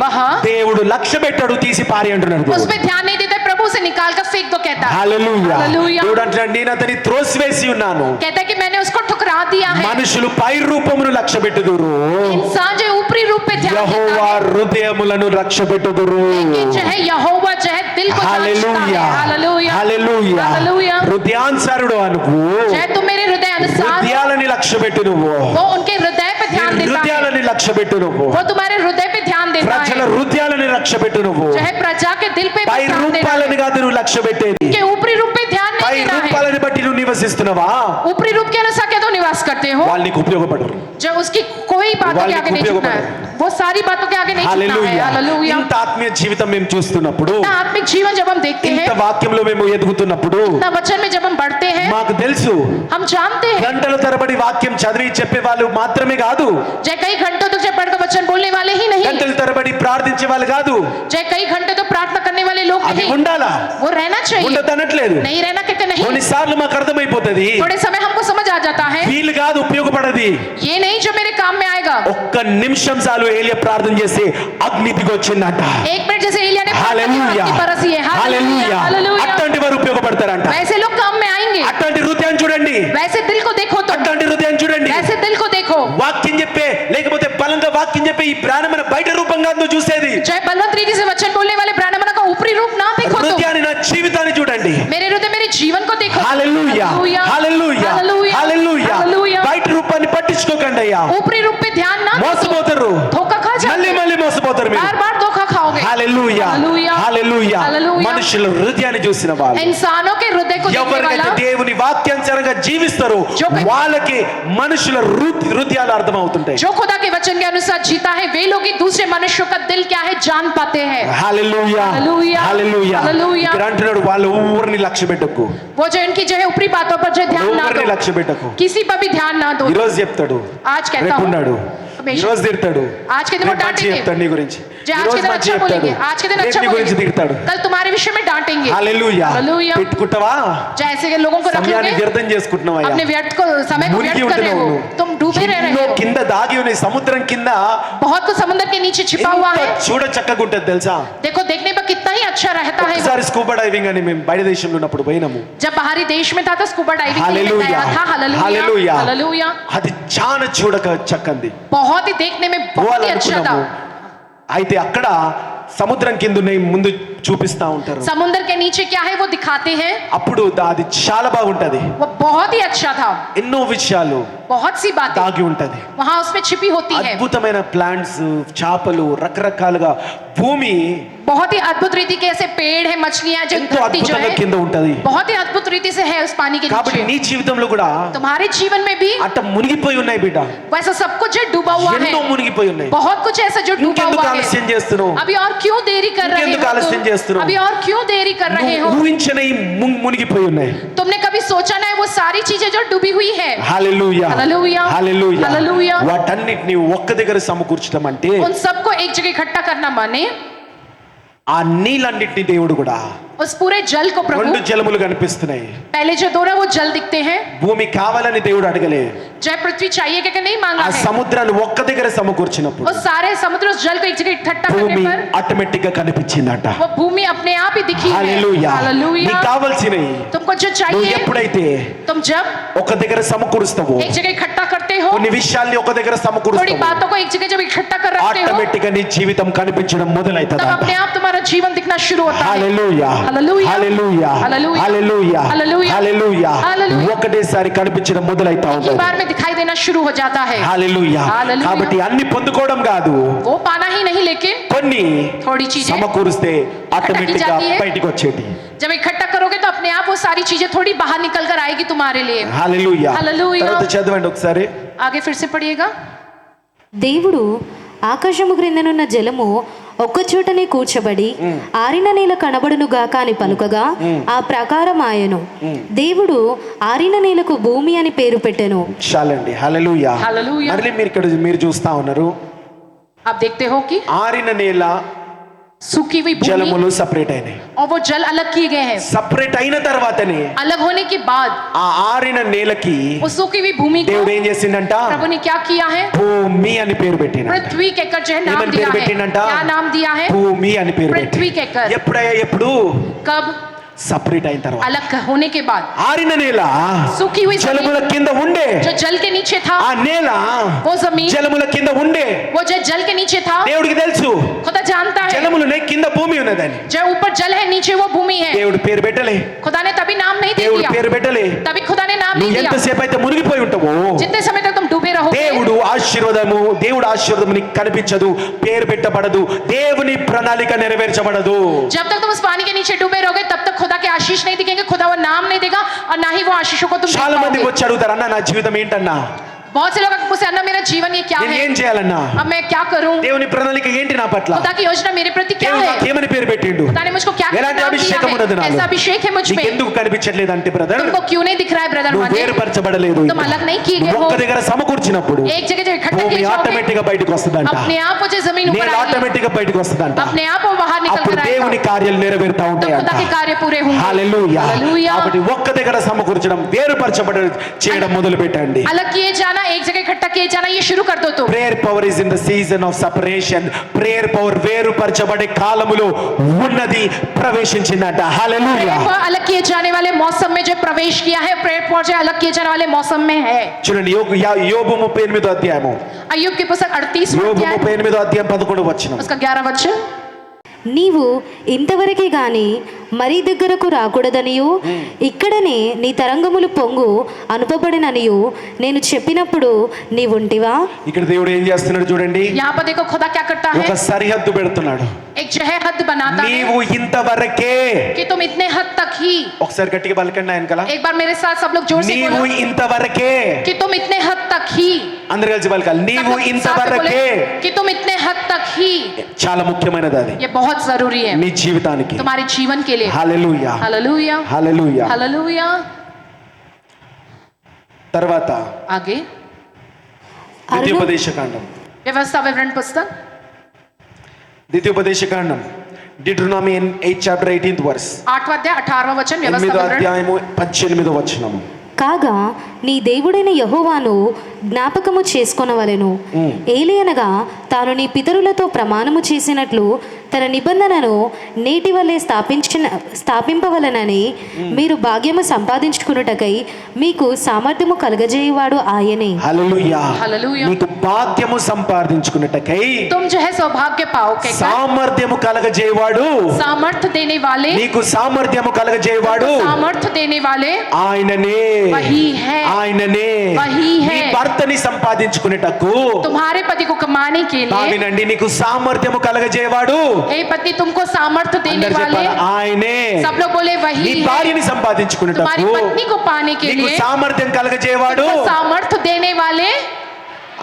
वहाँ దేవుడు లక్ష్య పెట్టాడు తీసి పారి అంటున్నాడు దేవుడు. उस पे ध्यान नहीं देता, प्रभु से निकाल कर फेंक दो कहता है। హల్లెలూయా హల్లెలూయా. దేవుడు అంటున్నాడు నేను అతని త్రోసివేసి ఉన్నాను कहता है कि मैंने उसको ठुकरा दिया है। మనుషులు పై రూపమును లక్ష్య పెట్టుదురు इंसान जो ऊपरी रूप पे ध्यान देता యెహోవా है, హృదయములను లక్ష్య పెట్టుదురు लेकिन जो है यहोवा जो है दिल को जांचता है। Hallelujah hallelujah hallelujah hallelujah. హృదయానుసారుడు అనుకు चाहे तुम मेरे हृदय अनुसार हो, హృదయాలని లక్ష్య పెట్టు నువ్వు वो उनके हृदय पे ध्यान देता है, హృదయాలని లక్ష్య పెట్టు నువ్వు वो तुम्हारे हृदय पे ध्यान देता ప్రజల है, హృదయాలని లక్ష్య పెట్టు నువ్వు जो है प्रजा के दिल पे పై ध्यान देता రూపాలని है, కాదు నువ్వు లక్ష్య పెట్టేది के ऊपरी रूप पे ध्यान పై नहीं देना है। రూపాలని బట్టి నువ్వు నివసిస్తున్నావా ऊपरी रूप के अनुसार क्या तो निवास करते हो, వాళ్ళు నీకు ఉపయోగపడరు जो उसकी कोई बातों के वाली आगे नहीं उपयोग झुकना है, वो सारी बातों के आगे नहीं झुकना है। Hallelujah hallelujah. ఇంత ఆత్మీయ జీవితం మేము చూస్తున్నప్పుడు इतना आत्मिक जीवन जब हम देखते ఇంత हैं, వాక్యంలో మేము ఎదుగుతున్నప్పుడు इतना वचन में जब हम बढ़ते हैं, మాకు తెలుసు हम जानते हैं గంటల తరబడి వాక్యం చదివి చెప్పే వాళ్ళు మాత్రమే కాదు जय कई घंटों तक जब पढ़कर वचन बोलने वाले ही नहीं, గంటల తరబడి ప్రార్థించే వాళ్ళు కాదు जय कई घंटे तो प्रार्थना करने वाले लोग అది नहीं, ఉండాలా वो रहना चाहिए। ఉండదనట్లేదు नहीं रहना कहते नहीं, కొన్నిసార్లు మాకు అర్థమైపోతుంది थोड़े समय हमको समझ आ जाता है వీలు కాదు ఉపయోగపడది ये नहीं जो मेरे काम में आएगा। ఒక్క నిమిషం చాలు ఏలియా ప్రార్థన చేసి అగ్ని దిగి వచ్చిందంట एक मिनट जैसे एलिया ने హల్లెలూయా की बरसी है। Hallelujah hallelujah. అట్లాంటి వారు ఉపయోగపడతారంట वैसे लोग काम में आएंगे, అట్లాంటి హృదయాన్ని చూడండి वैसे दिल को देखो तो, అట్లాంటి హృదయాన్ని చూడండి वैसे दिल को देखो। వాక్యం చెప్పే లేకపోతే బలంగా వాక్యం చెప్పే ఈ ప్రాణమైన బయట రూపంగా నువ్వు చూసేది चाहे बलवंत रीति से वचन बोलने वाले ब्राह्मणों का ऊपरी रूप ना देखो तो, హృదయాన్ని నా జీవితాన్ని చూడండి मेरे हृदय मेरे जीवन को देखो। హల్లెలూయా హల్లెలూయా हालेलुया హల్లెలూయా हालेलुया। బయట రూపాన్ని పట్టించుకోకండి అయ్యా ऊपरी रूप पे ध्यान ना दो, మోసపోతారు धोखा खा మళ్ళీ जाओगे, మళ్ళీ మోసపోతారు మీరు बार बार धोखा खाओगे। హల్లెలూయా హల్లెలూయా. హల్లెలూయా హల్లెలూయా. మనుషుల హృదయాన్ని చూసిన వాళ్ళు इंसानों के हृदय को देखने ఎవరికైతే वाला దేవుని వాక్యానుసారంగా జీవిస్తారో जो कोई- వాళ్ళకి మనుషుల హృదయాలు అర్థమవుతుంటాయి. जो खुदा के वचन के अनुसार जीता है वे लोग ही दूसरे मनुष्यों का दिल क्या है जान पाते हैं। హల్లెలూయా హల్లెలూయా. హల్లెలూయా హల్లెలూయా. ఇక్కడ అంటున్నాడు వాళ్ళ ఊరిని లక్ష్య పెట్టకు, वो जो इनकी जो है ऊपरी बातों पर जो ध्यान ना ఊరిని दो, లక్ష్య పెట్టకు. किसी पर भी ध्यान ना दो। ఈరోజు చెప్తాడు, आज कहता రేపు हूँ ఉన్నాడు, हमेशा। ఈరోజు తిడతాడు, आज के दिन वो రేపు మంచి डांटेंगे। చెప్తాడు నీ గురించి, जो आज ఈరోజు के दिन మంచి अच्छा చెప్తాడు, बोलेंगे, आज के दिन రేపు अच्छा నీ గురించి बोलेंगे, తిడతాడు. कल तुम्हारे विषय में डांटेंगे। హల్లెలూయా హల్లెలూయా. పెట్టుకుంటావా, जैसे के लोगों को సమయాన్ని रखोगे వ్యర్థం చేసుకుంటున్నావా, अपने व्यर्थ को समय को మునిగి व्यर्थ कर रहे ఉంటున్నావు हो, तुम डूबे रह रहे ఎన్నో हो। కింద దాగి ఉన్నాయి, సముద్రం కింద बहुत कुछ समुद्र के नीचे छिपा हुआ ఎంత है। చూడ చక్కగా ఉంటది తెలుసా. देखो देखने पर कितना ही अच्छा रहता है वो। ఒకసారి స్కూబా డైవింగ్ అని మేము బయట దేశంలో ఉన్నప్పుడు పోయినాము. जब बाहरी देश में था तो स्कूबा डाइविंग के लिए హల్లెలూయా गया था। Hallelujah hallelujah hallelujah. అది చాలా చూడక చక్కంది, बहुत ही देखने में बहुत ही अच्छा था। పోవాలనుకున్నాము. అయితే అక్కడ సముద్రం కింద ఉన్నాయి, ముందు చూపిస్తా ఉంటారు. समुद्र के नीचे क्या है वो दिखाते हैं। అప్పుడు అది చాలా బాగుంటది, वो बहुत ही अच्छा था। ఎన్నో విషయాలు बहुत सी बातें దాగి ఉంటది. वहाँ उसमें छिपी होती है। అద్భుతమైన ప్లాంట్స్, చేపలు, రకరకాలుగా భూమి बहुत ही अद्भुत रीति के ऐसे पेड़ है, मछलियां जो ఎంతో धरती जो అద్భుతంగా है కింద ఉంటది. बहुत ही अद्भुत रीति से है उस पानी के కాబట్టి नीचे। నీ జీవితంలో కూడా तुम्हारे जीवन में भी అట్ట మునిగిపోయి ఉన్నాయి బిడ్డ, वैसा सब कुछ है डूबा हुआ है। ఎన్నో మునిగిపోయి ఉన్నాయి. बहुत कुछ ऐसा जो डूबा ఇంకెందుకు हुआ ఆలస్యం है। చేస్తున్నావు, अभी और क्यों देरी कर रहे ఇంకెందుకు ఆలస్యం हो చేస్తున్నావు? तुम? अभी और क्यों देरी कर रहे నువ్వు हो? ఊహించని మునిగిపోయి ఉన్నాయి. तुमने कभी सोचा ना है वो सारी चीजें जो डूबी हुई है। హల్లెలూయా హల్లెలూయా. హల్లెలూయా హల్లెలూయా. వాటన్నిటిని ఒక్క దగ్గర సమకూర్చడం అంటే उन सबको एक जगह इकट्ठा करना माने ఆ నీళ్ళన్నిటిని దేవుడు కూడా, उस पूरे जल को प्रभु, రెండు జలములు కనిపిస్తున్నాయి. पहले जो दो ना वो जल दिखते हैं। భూమి కావాలని దేవుడు అడగలే, जय पृथ्वी चाहिए क्या नहीं मांगा ఆ है। సముద్రాన్ని ఒక్క దగ్గర సమకూర్చినప్పుడు वो सारे समुद्र उस जल को एक जगह इकट्ठा భూమి करने पर ఆటోమేటిక్ గా కనిపించిందట. वो भूमि अपने आप ही दिखी है। Hallelujah hallelujah. నీకు కావాల్సినవి तुमको जो నువ్వు चाहिए ఎప్పుడైతే तुम जब ఒక దగ్గర సమకూరుస్తావో, एक जगह इकट्ठा करते हो, కొన్ని విషయాల్ని ఒక దగ్గర थोड़ी సమకూరుస్తావో, बातों को एक जगह जब इकट्ठा कर रखते हो ఆటోమేటిక్ గా నీ జీవితం కనిపించడం तब మొదలైతదట. अपने आप तुम्हारा जीवन दिखना शुरू होता है। హల్లెలూయా హల్లెలూయా. హల్లెలూయా హల్లెలూయా. హల్లెలూయా హల్లెలూయా. హల్లెలూయా హల్లెలూయా. ఒకటేసారి కనిపించడం మొదలైతా एक ही ఉంటుంది. बार में दिखाई देना शुरू हो जाता है। హల్లెలూయా హల్లెలూయా. కాబట్టి అన్ని పొందుకోవడం కాదు, वो पाना ही नहीं लेकिन కొన్ని थोड़ी चीजें సమకూరుస్తే ఆటోమేటిక్ గా जाती है। బయటికి వచ్చేటి. जब इकट्ठा करोगे तो अपने आप वो सारी चीजें थोड़ी बाहर निकल कर आएगी तुम्हारे लिए। హల్లెలూయా హల్లెలూయా. తర్వాత చదవండి ఒకసారి. आगे फिर से पढ़िएगा। దేవుడు ఆకాశము క్రిందనున్న జలము ఒక్కచోటనే కూర్చబడి ఆరిన నేల కనబడును గాక అని పలుకగా ఆ ప్రకారం ఆయను. దేవుడు ఆరిన నేలకు భూమి అని పేరు పెట్టెను. చాలండి. హల్లెలూయా హల్లెలూయా. మళ్ళీ మీరు చూస్తా ఉన్నారు, आप देखते हो कि ఆరిన నేల सूखी हुई भूमि జలములు సపరేట్ అయినాయి. और वो जल अलग किए गए हैं। సపరేట్ అయిన తర్వాతనే अलग होने के बाद ఆ ఆరిన నేలకి वो सूखी हुई भूमि को దేవుడు ఏం చేసిండంట, प्रभु ने क्या किया है? భూమి అని పేరు పెట్టిన. पृथ्वी कहकर जो है नाम ఏమని दिया పేరు है। పెట్టిండంట, क्या नाम दिया है? భూమి అని పేరు పృథ్వీ పెట్టి. కేకర్. ఎప్పుడు कब? సపరేట్ అయిన తర్వాత. अलग होने के बाद ఆరిన నేల सूखी हुई జలముల जमीन కింద ఉండే, जो जल के नीचे था, ఆ నేల वो जमीन జలముల కింద ఉండే. वो जो जल के नीचे था, దేవుడికి తెలుసు खुदा जानता है జలములు కింద భూమి ఉన్నదని. जो ऊपर जल है नीचे वो भूमि है। దేవుడు పేరు పెట్టలే, खुदा ने तभी नाम नहीं दे దేవుడు दिया, పేరు పెట్టలే. तभी खुदा ने नाम नहीं నువ్వు दिया। ఎంతసేపు అయితే మునిగిపోయి ఉంటావో जितने समय तक तुम डूबे रहोगे దేవుడు ఆశీర్వాదము నీకు కనిపించదు, పేరు పెట్టబడదు, దేవుని ప్రణాళిక నెరవేర్చబడదు. जब तक तुम उस पानी के नीचे डूबे रहोगे तब तक खुदा के आशीष नहीं दिखेंगे, खुदा वो नाम नहीं देगा और ना ही वो आशीषों को तुम देख చాలా మంది पाओगे। వచ్చి అడుగుతారు, అన్న నా జీవితం ఏంటన్నా, बहुत से लोग मुझसे अन्ना मेरा जीवन ये क्या నేను है, ఏం చేయాలన్నా, अब मैं क्या करूं, దేవుని ప్రణాళిక ఏంటి నా పట్ల, खुदा की योजना मेरे प्रति क्या దేవుడు है, నాకు ఏమని పేరు పెట్టిండు, खुदा ने मुझको क्या ఎలాంటి नाम दिया అభిషేకం ఉన్నది है, నాలో, ऐसा अभिषेक है मुझ నీకు पे, ఎందుకు కనిపించట్లేదు అంటే బ్రదర్, तुमको क्यों नहीं दिख रहा है ब्रदर నువ్వు माने, వేరుపరచబడలేదు. तुम अलग नहीं किए गए నువ్వు हो। ఒక్క దగ్గర సమకూర్చినప్పుడు एक जगह जब इकट्ठा భూమి किए जाओगे ఆటోమేటిక్ గా బయటకు వస్తుందంట, अपने आप वो जो जमीन ऊपर నేల आएगी, ఆటోమేటిక్ గా బయటకు వస్తుందంట. अपने आप वो बाहर निकल అప్పుడు कर దేవుని आएगा, కార్యాలు నెరవేరుతా तो ఉంటాయంట. खुदा के कार्य पूरे होंगे। హల్లెలూయా. हालेलुया। కాబట్టి ఒక్క దగ్గర సమకూర్చడం, వేరుపరచబడ చేయడం మొదలు పెట్టండి. अलग किए जाना, एक जगह इकट्ठा किए जाना, ये शुरू कर दो तुम। Prayer power is in the season of separation. Prayer power వేరుపరచబడే కాలములో ఉన్నది, ప్రవేశించిందంట. హల్లెలూయా. प्रेयर पर अलग किए जाने वाले मौसम में जो प्रवेश किया है, प्रेयर पर जो अलग किए जाने वाले मौसम में है। చూడండి యోబు 38వ అధ్యాయము, अय्यूब की पुस्तक 38 యోబు अध्याय 38వ అధ్యాయం 11వ వచనం. उसका 11 वचन। నీవు ఇంతవరకే గాని మరీ దగ్గరకు రాకూడదనియు ఇక్కడనే నీ తరంగములు పొంగు అనుపబడిననియు నేను చెప్పినప్పుడు నీవుంటివా? ఇక్కడ దేవుడు ఏం చేస్తున్నాడు చూడండి. यहाँ पर देखो खुदा क्या करता है, ఒక సరిహద్దు పెడుతున్నాడు. एक जो है हद बनाता है నీవు ఇంతవరకే. कि तुम इतने हद तक ही, ఒకసారి గట్టిగా పలకండి ఆయన కల. एक बार मेरे साथ सब लोग जोर से నీవు बोलो ఇంతవరకే. कि तुम इतने हद तक ही, అందరు కలిసి పలకాలి. सब నీవు लोग साथ में ఇంతవరకే. बोले कि तुम इतने हद तक ही। చాలా ముఖ్యమైనది అది ये बहुत जरूरी है నీ జీవితానికి. तुम्हारे जीवन के लिए। Hallelujah hallelujah hallelujah. हालेलुया। తర్వాత आगे ద్వితీయోపదేశకాండం, व्यवस्था विवरण पुस्तक ద్వితీయోపదేశకాండం, డిట్రోనామీ 8 చాప్టర్ 18th వర్స్, 8वां अध्याय 18वां वचन, व्यवस्था 8వ विवरण। అధ్యాయము 18వ వచనము. కాగా నీ దేవుడైన యెహోవాను జ్ఞాపకము చేసుకొనవలెను. ఏలియనగా తాను నీ పితరులతో ప్రమాణము చేసినట్లు తన నిబంధనను నేటి వలె స్థాపింపవలనని మీరు భాగ్యము సంపాదించుకున్నటకై మీకు సామర్థ్యము కలగజేయువాడు ఆయనే. Hallelujah hallelujah. నీకు భాగ్యము సంపాదించుకున్నటకై तुम जो है सौभाग्य पाओ के సామర్థ్యము కలగజేయవాడు, सामर्थ्य देने वाले, నీకు సామర్థ్యము కలగజేయవాడు सामर्थ्य देने वाले ఆయననే. वही है, ఆయననే. वही है। నీ భర్తని సంపాదించుకునేటకు तुम्हारे पति को कमाने के लिए। బావినండి నీకు సామర్థ్యము కలగజేయవాడు हे पति तुमको सामर्थ्य देने అందరూ वाले, చెప్పాలి ఆయనే. सब लोग बोले वही నీ है। భార్యని तुम्हारी సంపాదించుకునేటకు पत्नी को पाने के నీకు लिए సామర్థ్యం కలగజేయవాడు तुमको सामर्थ्य देने वाले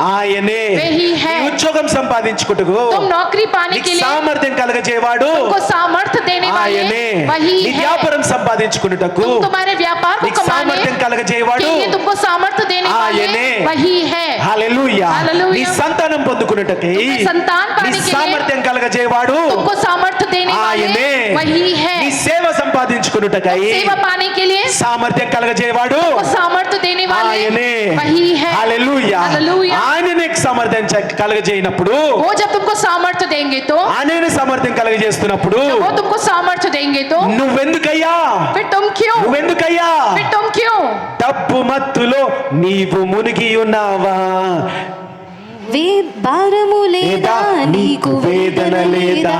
ఆయనే. वही है। నీ ఉద్యోగం సంపాదించుకుటకు तुम नौकरी पाने నీకు के लिए సామర్థ్యం కలగజేయవాడు तुमको सामर्थ्य देने वाले ఆయనే. वही నీ है। వ్యాపారం సంపాదించుకునేటకు तुम तुम्हारे व्यापार को నీకు कमाने సామర్థ్యం के కలగజేయవాడు लिए तुमको सामर्थ्य देने वाले ఆయనే. वही है। హల్లెలూయా. హల్లెలూయా. నీ సంతానం పొందుకునేటకై तुम्हें संतान నీ पाने के लिए సామర్థ్యం కలగజేయవాడు तुमको सामर्थ्य देने वाले ఆయనే. वही है। నీ సేవ సంపాదించుకునేటకై सेवा पाने के लिए సామర్థ్యం కలగజేయవాడు तुमको सामर्थ्य देने वाले ఆయనే. वही है। హల్లెలూయా. हालेलुया। ఆయన నీకు సామర్థ్యం కలగజేయనప్పుడు, वो जब तुमको सामर्थ्य देंगे तो, ఆయన సామర్థ్యం కలగజేస్తున్నప్పుడు वो तुमको सामर्थ्य देंगे तो నువ్వెందుకయ్యా फिर तुम क्यों, నువ్వెందుకయ్యా फिर तुम क्यों డబ్బు మత్తులో నీవు మునిగి ఉన్నావా? భారము లేదా నీకు వేదన లేదా?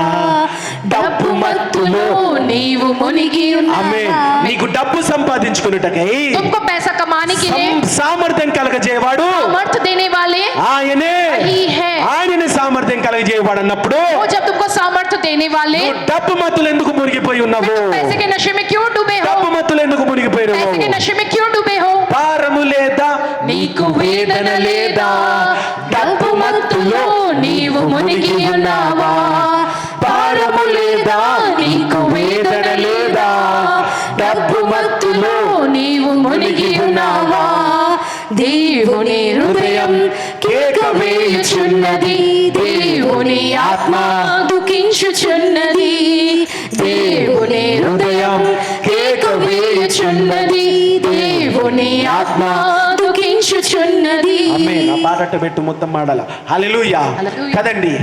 డబ్బు మత్తులో నీవు మునిగి ఆమె ఉన్నావా? నీకు డబ్బు సంపాదించుకున్నటకై तुमको पैसा कमाने के लिए సామర్థ్యం కలగజేయవాడు सामर्थ्य देने वाले ఆయనే. वही है। ఆయననే సామర్థ్యం కలగజేయవాడు అన్నప్పుడు वो जब तुमको सामर्थ्य देने वाले, నువ్వు డబ్బు మత్తులు ఎందుకు మునిగిపోయి फिर ఉన్నావు? तुम पैसे के नशे में क्यों डूबे हो? డబ్బు మత్తులు ఎందుకు మునిగిపోయి पैसे के ఉన్నావు? नशे में क्यों डूबे हो? భారము లేదా నీకు వేదన లేదా? డబ్బు మత్తులో నీవు మునిగి ఉన్నావా? భారము లేదా? నీకు వేదన లేదా? డబ్బు మత్తులో నీవు మునిగి ఉన్నావా? దేవుని హృదయం కేక వేయుచున్నది, దేవుని ఆత్మ దుఃఖించుచున్నది. దేవుని హృదయం కేక వేయుచున్నది, దేవుని ఆత్మ దుఃఖించుచున్నది. ఆమేన్. ఆ పాట పెట్టు మొత్తం మాడాల. హల్లెలూయా. హల్లెలూయా. కదండి,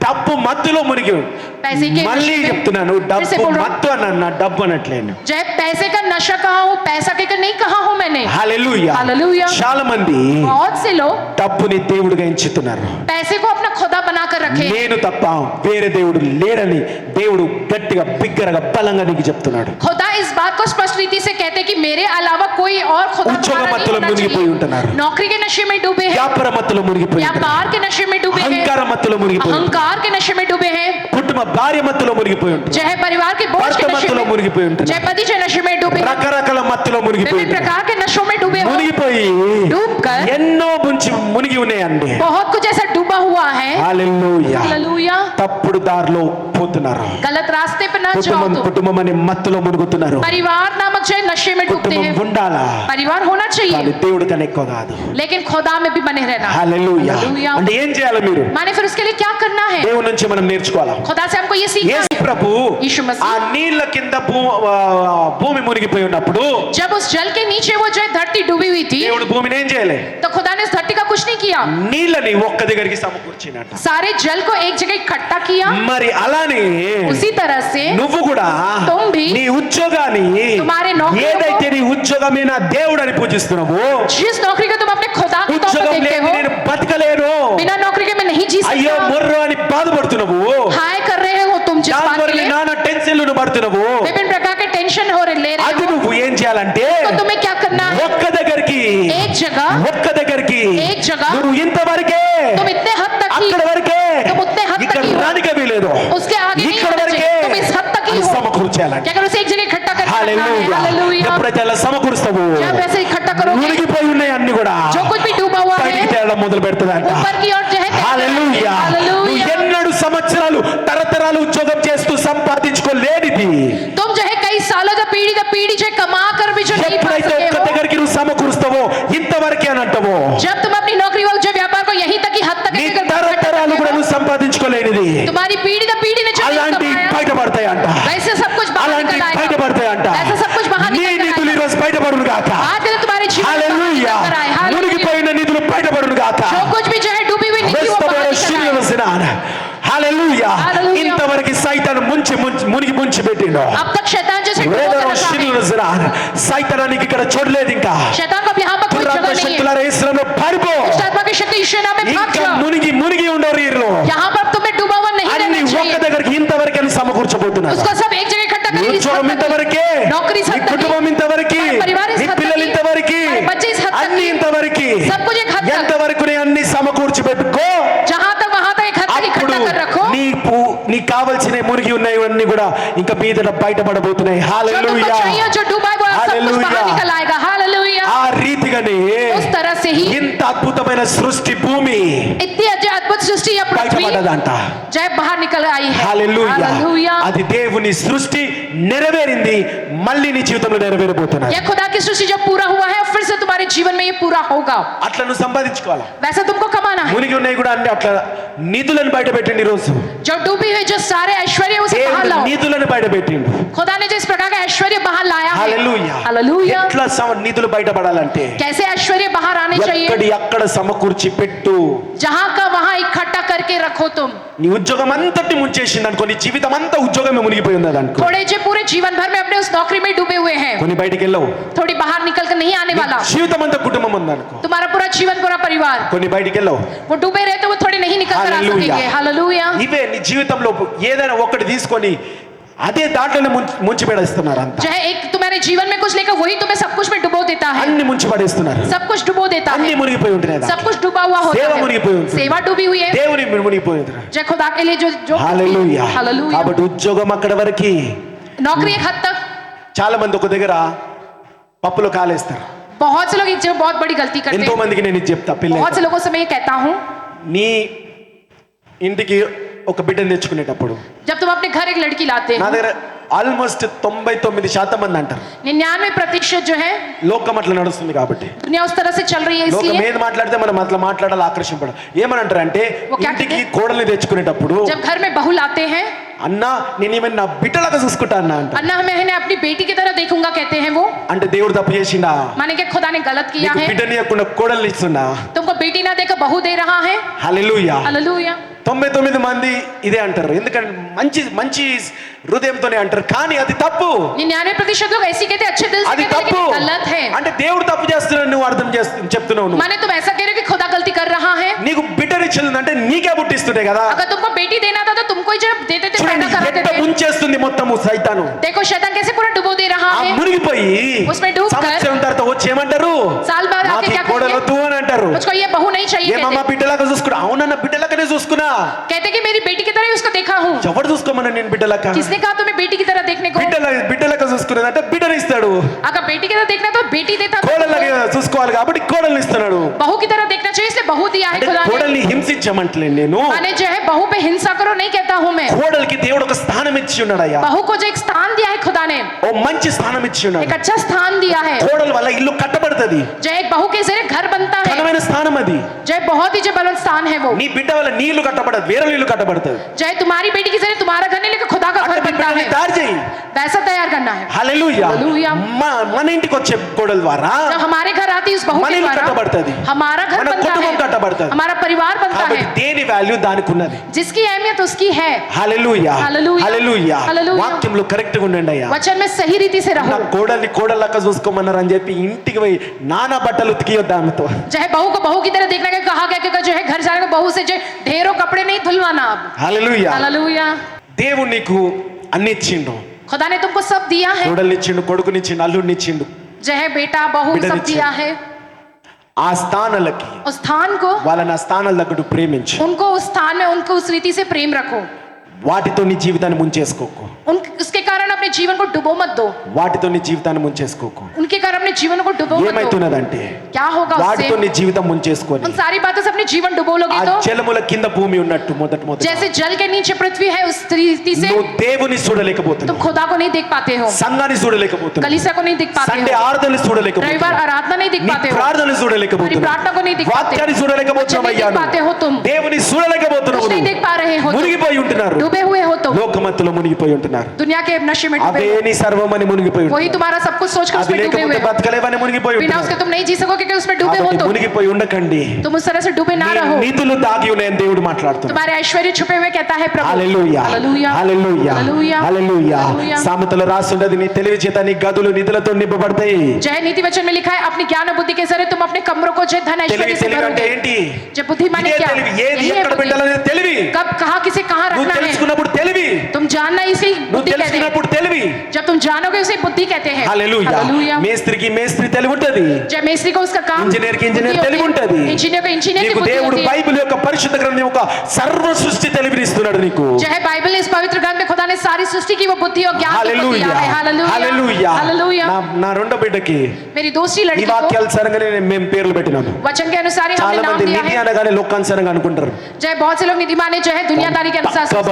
డబ్బు మత్తులో మునిగి पैसे के మళ్ళీ नशे में- చెప్తున్నాను, फिर से డబ్బు बोल रहा हूं। మత్తు అన్న డబ్బు అనట్లేను. जय पैसे का नशा कहा हूँ, पैसा के नहीं कहा हूँ मैंने। హల్లెలూయా. హల్లెలూయా. చాలా మంది बहुत से लोग డబ్బుని దేవుడిగా ఎంచుతున్నారు. पैसे को अपना खुदा बनाकर रखे। నేను తప్ప వేరే దేవుడు లేడని దేవుడు గట్టిగా బిగ్గరగా బలంగా నీకు చెప్తున్నాడు. खुदा इस बात को स्पष्ट रीति से कहते कि मेरे अलावा कोई और खुदा ఉద్యోగ तुम्हारा नहीं మత్తులో होना మునిగిపోయి चाहिए। ఉంటున్నారు. नौकरी के नशे में डूबे हैं, వ్యాపార మత్తులో మునిగిపోయి ఉంటున్నారు. व्यापार के नशे में डूबे हैं, అహంకార మత్తులో మునిగిపోయి ఉంటున్నారు. अहंकार के नशे में डूबे हैं, కుటుంబ భార్య మత్తులో మునిగిపోయి ఉంటుంది. जय परिवार के बोझ భర్త के नशे మత్తులో में, మునిగిపోయి ఉంటుంది. जय पति के नशे में डूबे हैं, రకరకాల మత్తులో మునిగిపోయి विभिन्न ఉంటుంది. प्रकार के नशों में डूबे हो, మునిగిపోయి डूबकर ఎన్నో ముంచి మునిగి ఉన్నాయండి. बहुत कुछ ऐसा डूबा हुआ है। హల్లెలూయా. हालेलुया। తప్పుడు దారిలో పోతున్నారు. गलत रास्ते पर ना जाओ కుటుంబం तुम। కుటుంబం అనే మత్తులో మునుగుతున్నారు. परिवार नामक जय नशे में डूबते కుటుంబం हैं। ఉండాలా, परिवार होना కానీ चाहिए, దేవుడి కన్నా ఎక్కువ కాదు. लेकिन खुदा में भी बने रहना। హల్లెలూయా. हालेलुया। అంటే ఏం చేయాలి మీరు? माने फिर उसके लिए क्या करना है? దేవుడి నుంచి మనం నేర్చుకోవాలి. खुदा से हमको ये सीखना యేసు है। ప్రభు यीशु मसीह ఆ నీళ్ళ కింద భూమి మునిగిపోయి ఉన్నప్పుడు जब उस जल के नीचे वो जो धरती डूबी हुई थी, దేవుడు భూమిని ఏం చేయలే, तो खुदा ने उस धरती का कुछ नहीं किया, నీళ్ళని ఒక్క దగ్గరికి సమకూర్చినట్ట. सारे जल को एक जगह इकट्ठा किया। మరి అలానే उसी तरह से నువ్వు కూడా तुम भी నీ ఉద్యోగాన్ని तुम्हारे नौकरी को- ఏదైతే నీ ఉద్యోగమే నా దేవుడు అని పూజిస్తున్నావో, जिस नौकरी को तुम अपने खुदा के तौर पर ఉద్యోగం देखते లేని हो, నేను బతకలేను, बिना नौकरी के मैं नहीं जी అయ్యో सकता, మొర్రో అని బాధపడుతున్నావు, हाय कर रहे हो तुम जिस बात దానివల్ల టెన్షన్లను పడుతున్నావు विभिन्न प्रकार के टेंशन हो रहे ले रहे అది हो, నువ్వు ఏం చేయాలంటే तो तुम्हें क्या करना है? ఒక్క దగ్గరికి एक जगह एक जगह నువ్వు ఇంతవరకే तुम इतने हद तक ही, అక్కడ వరకే तुम उतने हद ఇక్కడ तक ही हो, రానికే వీలేదు उसके आगे नहीं ఇక్కడ होना వరకే चाहिए, तुम इस हद तक ही అది हो। సమకూర్చాలంటే क्या करो, उसे एक जगह इकट्ठा करके रखना है। Hallelujah hallelujah. ఎప్పుడైతే అలా సమకూరుస్తావు जब वैसे इकट्ठा करोगे, మునిగిపోయి ఉన్నాయి అన్ని కూడా जो कुछ भी डूबा हुआ బయటికి है తేలడం మొదలు పెడుతుందంట ऊपर की ओर जो है హల్లెలూయా నువ్వు हालेलुया। ఎన్నడు సంవత్సరాలు తరతరాలు ఉద్యోగం చేస్తూ సంపాదించుకోలేనిది तुम जो है कई सालों से पीढ़ी जो कमा कर भी जो नहीं पा ఎప్పుడైతే सके ఒక్క हो, దగ్గరికి నువ్వు సమకూరుస్తావో ఇంతవరకే అని అంటావో जब तुम अपनी नौकरी और जो व्यापार को यहीं तक ही हद तक నీ लेकर इकट्ठा తరతరాలు करते కూడా हो, నువ్వు సంపాదించుకోలేనిది तुम्हारी पीढ़ी ने जो नहीं అలాంటి कमाया, బయటపడతాయంట वैसे सब कुछ बाहर అలాంటి निकल आएगा, బయటపడతాయంట वैसे सब कुछ बाहर నీ निकल నిధులు आएगा। ఈరోజు బయటపడును గాక आज के दिन तुम्हारे जीवन में बाहर హల్లెలూయా निकल कर आए, हालेलुया। మునిగిపోయిన నిధులు బయటపడును గాక जो कुछ भी जो है डूबी हुई निधि वो बाहर निकल आए। హల్లెలూయా హల్లెలూయా। ఇంతవరకు సైతాను మునిగి పెట్టిండు अब तक शैतान जैसे डुबो कर रखा है, సైతానానికి ఇక్కడ చూడలేదు ఇంకా शैतान को अब यहाँ पर कोई దురాత్మ जगह नहीं है। శక్తులారా యేసునామములో పారిపో दुष्ट आत्मा की शक्ति यीशु नाम में भाग ఇంకా जाओ। మునిగి ఉండరు వీరిలో यहाँ पर तुम्हें डूबा हुआ नहीं అన్ని रहना ఒక్క चाहिए, దగ్గరికి ఇంతవరకు అని సమకూర్చబోతున్నారు उसको सब एक जगह इकट्ठा నీ करें, इस ఉద్యోగం हद तक ఇంతవరకే ही, नौकरी इस నీ हद तक కుటుంబం ही, ఇంతవరకు हमारे परिवार इस నీ हद तक పిల్లలు ही, ఇంతవరకు हमारे बच्चे इस हद तक అన్ని ही, ఇంతవరకు सब कुछ एक हद तक, ఎంతవరకు అన్ని సమకూర్చి పెట్టుకో जहाँ तक वहाँ तक एक हद तक అప్పుడు इकट्ठा कर रखो, నీకు కావాల్సిన మునిగి ఉన్నవన్నీ కూడా ఇంకా మీదట బయటపడబోతున్నాయి जो तुमको హల్లెలూయా चाहिए जो डूबा है वो सब कुछ हालेलुया। बाहर निकल आएगा। हालेलुया। ఆ రీతిగానే उस तरह से ही ఇంత అద్భుతమైన సృష్టి భూమి इतनी अद्भुत सृष्टि या पृथ्वी బయటపడ్డదంట जय बाहर निकल आई है। Hallelujah hallelujah. అది దేవుని సృష్టి నెరవేరింది మళ్ళీ నీ జీవితంలో నెరవేరబోతున్నది यह खुदा की सृष्टि जब पूरा हुआ है फिर से तुम्हारे जीवन में ये पूरा होगा, అట్లా నువ్వు సంపాదించుకోవాలా वैसा तुमको कमाना है। మునిగి ఉన్నాయి కూడా అన్ని అట్లా నిధులను బయట పెట్టిండు ఈ రోజు जो डूबी हुई जो सारे ऐश्वर्य उसे बाहर దేవుడు लाओ। నిధులను బయట పెట్టిండు खुदा ने जिस प्रकार का ऐश्वर्य बाहर लाया है, హల్లెలూయా हालेलुया। ఎట్లా నిధులు బయటపడాలంటే कैसे ऐश्वर्य बाहर आने चाहिए, ఎక్కడి అక్కడ సమకూర్చి పెట్టు जहाँ का वहाँ इकट्ठा करके रखो। तुम నీ ఉద్యోగం అంతటి ముంచేసింది అనుకో నీ జీవితం అంతా ఉద్యోగమే మునిగిపోయి ఉన్నది అనుకో थोड़े जो पूरे जीवन भर में अपने उस नौकरी में डूबे हुए हैं, కొన్ని బయటికి వెళ్ళవు थोड़ी बाहर निकल कर नहीं आने वाला, జీవితం అంతా కుటుంబం ఉందనుకో तुम्हारा पूरा जीवन पूरा परिवार కొన్ని బయటికి వెళ్ళవు वो डूबे रहते वो थोड़े नहीं निकल कर आ हालेलुया। सकेंगे। हालेलुया। ఇవే నీ జీవితంలో ఏదైనా ఒకటి తీసుకొని అదే దాంట్లోనే ముంచి పడేస్తున్నారు అంత जो है एक तुम्हारे जीवन में कुछ लेकर वही तुम्हें सब कुछ में डुबो देता है, అన్ని ముంచి పడేస్తున్నారు सब कुछ डुबो देता అన్ని है, మునిగిపోయి ఉంటున్నాయి सब कुछ डूबा हुआ सेवा होता मुनिगिपोई है, ఉంటుంది. सेवा डूबी हुई है। దేవుని మునిగిపోయి ఉంటున్నారు जय खुदा के लिए जो హల్లెలూయా हालेलुया। కాబట్టి ఉద్యోగం అక్కడ వరకు नौकरी एक हद तक, చాలా మంది ఒక దగ్గర పప్పులో కాలేస్తారు बहुत से लोग जो बहुत बड़ी गलती करते ఎంతో हैं, మందికి నేను ఇది చెప్తా बहुत పిల్లలు से लोगों से मैं ये कहता हूँ, నీ ఇంటికి ఒక బిడ్డను తెచ్చుకునేటప్పుడు जब तुम अपने घर एक लड़की लाते నా हो, దగ్గర ఆల్మోస్ట్ 99% మంది అంటారు 99% जो है లోకం అట్లా నడుస్తుంది కాబట్టి दुनिया उस तरह से चल रही है, లోకం इसलिए ఏది మాట్లాడితే మనం అట్లా మాట్లాడాలి ఆకర్షింపడం ఏమని అంటారు అంటే ఓ క్యా ఇంటికి కోడల్ని తెచ్చుకునేటప్పుడు जब घर में बहू लाते हैं, అన్నా నేను ఏమైనా నా బిడ్డలాగా చూసుకుంటా అన్నా అంట अन्ना मैं इन्हें अपनी बेटी की तरह देखूंगा कहते हैं वो, అంటే దేవుడు తప్పు చేసిండా माने कि खुदा ने गलत किया నీకు है, బిడ్డని ఇవ్వకుండా కోడల్ని ఇస్తున్నా तुमको बेटी ना देकर बहू दे रहा है। Hallelujah hallelujah. 99 మంది ఇదే అంటారు ఎందుకంటే మంచి మంచి హృదయంతోనే అంటారు కానీ అది తప్పు 99% लोग ऐसी कहते हैं, अच्छे दिल से అది कहते हैं, తప్పు लेकिन गलत है। అంటే దేవుడు తప్పు చేస్తున్నాడు నువ్వు అర్థం చెప్తున్నావు నువ్వు माने तुम ऐसा कह रहे हो कि खुदा गलती कर रहा है, నీకు బిడ్డనిచ్చింది అంటే నీకే పుట్టిస్తుండే కదా अगर तुमको बेटी देना था तो तुमको ही जब देते थे చూడండి पैदा कराते ఎట్ట थे। ముంచేస్తుంది మొత్తము సైతాను देखो शैतान कैसे पूरा डुबो दे रहा ఆ है, మునిగిపోయి उसमें डूब कर సంవత్సరం తర్వాత వచ్చి ఏమంటారు साल बाद నాకు आके ఈ क्या కోడలు करेंगे, వద్దు అని అంటారు मुझको ये बहू नहीं चाहिए ఏమమ్మా कहते। బిడ్డలాగా చూసుకున్నా అవునన్న బిడ్డలాగానే చూసుకున్నా कहते कि मेरी बेटी की तरह ही उसको देखा हूँ। ఎవరు చూసుకోమన్నా నేను బిడ్డలాగా किसने कहा तुम्हें बेटी की तरह देखने को, బిడ్డలాగా చూసుకునేదంటే బిడ్డని ఇస్తాడు अगर बेटी की तरह देखना तो बेटी देता था, కోడలాగా చూసుకోవాలి కాబట్టి కోడల్ని ఇస్తున్నాడు बहू की तरह देखना चाहिए इसलिए बहू दिया है అంటే खुदा ने। కోడల్ని హింసించమంటలే నేను माने जो है बहू पे हिंसा करो नहीं कहता हूँ मैं, కోడలికి దేవుడు ఒక స్థానం ఇచ్చి ఉన్నాడయ్యా बहू को जो एक स्थान दिया है खुदा ने, ఓ మంచి స్థానం ఇచ్చి एक ఉన్నాడు अच्छा स्थान दिया है, కోడల వల్ల ఇల్లు కట్టబడుతుంది जो एक बहू के जरिए घर बनता है, ఘనమైన స్థానం అది जो बहुत ही जो बलवंत स्थान है वो, నీ బిడ్డ వల్ల నీ ఇల్లు కట్టబడదు వేరే ఇల్లు కట్టబడుతుంది जो है तुम्हारी बेटी के जरिए तुम्हारा घर नहीं लेकिन खुदा का घर అట్లా నీ बनता బిడ్డని है, తయారు చేయి वैसा तैयार करना है। హల్లెలూయా హల్లెలూయా। మన ఇంటికి వచ్చే కోడల ద్వారా जब हमारे घर आती है उस बहू మన के ఇల్లు द्वारा కట్టబడుతుంది हमारा घर మన बनता కుటుంబం है, కట్టబడుతుంది हमारा परिवार बनता కాబట్టి है, దేని వాల్యూ దానికి ఉన్నది जिसकी अहमियत उसकी है। హల్లెలూయా హల్లెలూయా। హల్లెలూయా హల్లెలూయా। వాక్యంలో కరెక్ట్ గా ఉండండి అయ్యా वचन में सही रीति से నా रहो, కోడల్ని కోడళ్ళక్క చూసుకోమన్నారు అని చెప్పి ఇంటికి పోయి నానా బట్టలు ఉతికియొద్దు ఆమెతో जो है बहू को बहू की तरह देखने का कहा गया क्योंकि जो है घर जाने को बहू से जो है ढेरों कपड़े नहीं धुलवाना अब। Hallelujah hallelujah. దేవుడు నీకు అన్ని ఇచ్చిండు खुदा ने तुमको सब दिया है, కోడలిచ్చిండు, కొడుకునిచ్చిండు, అల్లుడినిచ్చిండు. जो है बेटा बहू सब बिडनिच्చిండు. दिया है। ఆ స్థానాలకి उस स्थान को, వాళ్ళని ఆ స్థానాల తగ్గట్టు ప్రేమించు. उनको उस स्थान में उनको उस रीति से प्रेम रखो। వాటితో నీ జీవితాన్ని ముంచేసుకోకు. उसके कारण अपने जीवन को डुबो मत दो। వాటితో నీ జీవితాన్ని ముంచేసుకోకు. उनके कारण अपने जीवन को डुबो मत दो। ఏమైతున్నదంటే क्या होगा వాటితో उससे? నీ జీవితం ముంచేసుకొని उन सारी बातों से अपने जीवन डुबो ఆ लोगे तो జలముల కింద భూమి ఉన్నట్టు మొదట जैसे जल के नीचे पृथ्वी है, उस रीति से నువ్వు దేవుని तुम చూడలేకపోతున్నావు, खुदा को नहीं देख पाते हो, సంఘాన్ని చూడలేకపోతున్నావు, कलीसिया को नहीं देख पाते సండే हो, ఆరాధనలు रविवार చూడలేకపోతున్నావు, आराधना नहीं देख నీ पाते हो, ప్రార్థనలు हमारी చూడలేకపోతున్నావు, प्रार्थना को नहीं देख पाते, వాక్యాన్ని वचन చూడలేకపోతున్నావు नहीं అయ్యా, देख पाते हो तुम, దేవుని చూడలేకపోతున్నావు, कुछ नहीं देख पा रहे हो तुम, మునిగిపోయి ఉంటున్నారు, डूबे हुए हो तुम, లోకమత్తులో మునిగిపోయి ఉంటున్నారు. दुनिया के नशे में डूबे అవే हो, నీ సర్వమని మునిగిపోయి वही ఉంటున్నారు. तुम्हारा सब कुछ सोचकर అది उसमें डूबे हुए లేకపోతే हो, బతకలేవని మునిగిపోయి बिना ఉంటున్నారు. उसके तुम नहीं जी सकोगे क्योंकि उसमें डूबे हो కాబట్టి तुम, మునిగిపోయి ఉండకండి. तुम उस तरह से डूबे ना నీ रहो, నిధులు దాగి ఉన్నాయని దేవుడు మాట్లాడుతున్నాడు. तुम्हारे ऐश्वर्य छुपे हुए कहता है प्रभु। హల్లెలూయా, हालेलुया, హల్లెలూయా, हालेलुया, హల్లెలూయా. हालेलुया। సామెతలో రాసుండది, నీ తెలివి చేత నీ గదులు నిధులతో నింపబడతాయి. जय नीति वचन में लिखा है, अपनी ज्ञान और बुद्धि के जरिए तुम अपने कमरों को जय धन ऐश्वर्य से తెలివి అంటే भरोगे। ఏంటి? जब बुद्धि माने ఇదే क्या? తెలివి. ఏది यही है ఎక్కడ बुद्धि। పెట్టాలనేది తెలివి. कब कहाँ किसे कहाँ నువ్వు रखना है తెలుసుకున్నప్పుడు తెలివి, तुम जानना, इसी నువ్వు बुद्धि कहते हैं। తెలుసుకున్నప్పుడు తెలివి. जब तुम जानोगे उसे बुद्धि कहते हैं। హల్లెలూయా. हालेलुया। మేస్త్రికి మేస్త్రి తెలివి ఉంటది, जब मेस्त्री को उसका काम, ఇంజనీర్ కి ఇంజనీర్ बुद्धि తెలివి होती है। ఉంటది. इंजीनियर को इंजीनियर की నీకు बुद्धि దేవుడు होती है। బైబిల్ యొక్క పరిశుద్ధ గ్రంథం యొక్క సర్వ సృష్టి తెలివినిస్తున్నాడు నీకు. जो है बाइबल इस पवित्र ग्रंथ में खुदा ने सारी सृष्टि की वो बुद्धि और ज्ञान तुमको హల్లెలూయా, दिया है। हालेलुया, హల్లెలూయా. हालेलुया। నా రెండో బిడ్డకి मेरी दूसरी ఈ लड़की को వాక్యాల సరంగానే మేము పేర్లు పెట్టినాను. वचन के अनुसार ही చాలా हमने नाम మంది दिया నిధి है। అనగానే లోకానుసారంగా అనుకుంటారు. जय बहुत से लोग निधि माने जो है दुनियादारी के अनुसार పక్కా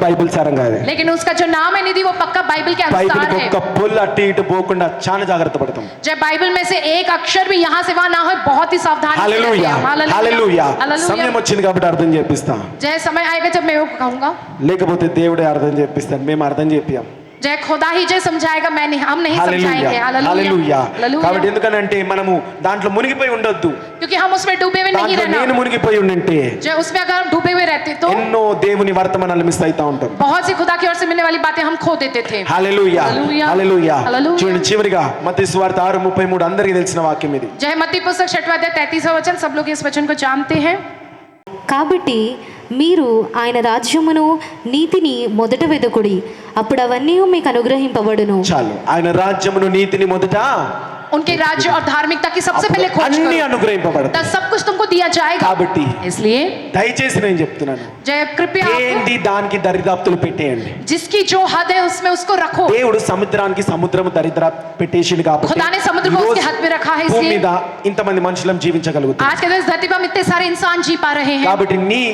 బైబిల్ సరంగా అది. लेकिन उसका जो नाम है निधि वो पक्का बाइबल के బైబిల్ अनुसार है। ఒక్క పొల్లు అటు ఇటు పోకుండా చాలా జాగ్రత్త పడతాం. जब बाइबल में से एक अक्षर भी यहाँ से वहाँ ना हो, बहुत ही सावधानी से रहते హల్లెలూయా, हैं। हालेलुया, హల్లెలూయా. हालेलुया। సమయం వచ్చింది కాబట్టి అర్థం చేపిస్తాం, जय समय आएगा जब मैं वो कहूँगा, లేకపోతే దేవుడే అర్థం చేపిస్తాడు, మేము అర్థం చేపియం. जय खुदा ही जय समझाएगा, मैं नहीं, हम नहीं హల్లెలూయా, समझाएंगे। హల్లెలూయా. हालेलुया। కాబట్టి ఎందుకనంటే మనము దాంట్లో మునిగిపోయి ఉండొద్దు. क्योंकि हम उसमें डूबे हुए नहीं దాంట్లో నేను रहना। మునిగిపోయి ఉండింటే जय उसमें अगर हम डूबे हुए रहते तो ఎన్నో దేవుని వర్తమానాలు మిస్ అవుతా ఉంటాం. बहुत सी खुदा की ओर से मिलने वाली बातें हम खो देते थे। హల్లెలూయా, హల్లెలూయా, హల్లెలూయా. హల్లెలూయా. చూడండి చివరిగా మత్తయి సువార్త 6:33 అందరికీ తెలిసిన వాక్యం ఇది. जय मत्ती पुस्तक 6वां अध्याय 33वां वचन, सब लोग इस वचन को जानते हैं। కాబట్టి మీరు ఆయన రాజ్యమును నీతిని మొదట వెదకుడి, అప్పుడు అవన్నీ మీకు అనుగ్రహింపబడును. చాలు, ఆయన రాజ్యమును నీతిని మొదట उनके राज्य और धार्मिकता की सबसे पहले खोज అన్ని करो, అనుగ్రహింపబడతాయి. तब सब कुछ तुमको दिया जाएगा। కాబట్టి इसलिए దయచేసి నేను చెప్తున్నాను, जय कृपया आपको ఏంటి దానికి దరిదాపులు పెట్టేయండి. जिसकी जो हद है उसमें उसको रखो। దేవుడు సముద్రానికి సముద్రము దరిద్ర పెట్టేసిండు కాబట్టి खुदा ने समुद्र को ఈ రోజు उसके हाथ में रखा है, భూమి इसलिए మీద ఇంతమంది మనుషులం జీవించగలుగుతాం. आज के दिन इस धरती पर हम इतने सारे इंसान जी पा रहे हैं। కాబట్టి నీ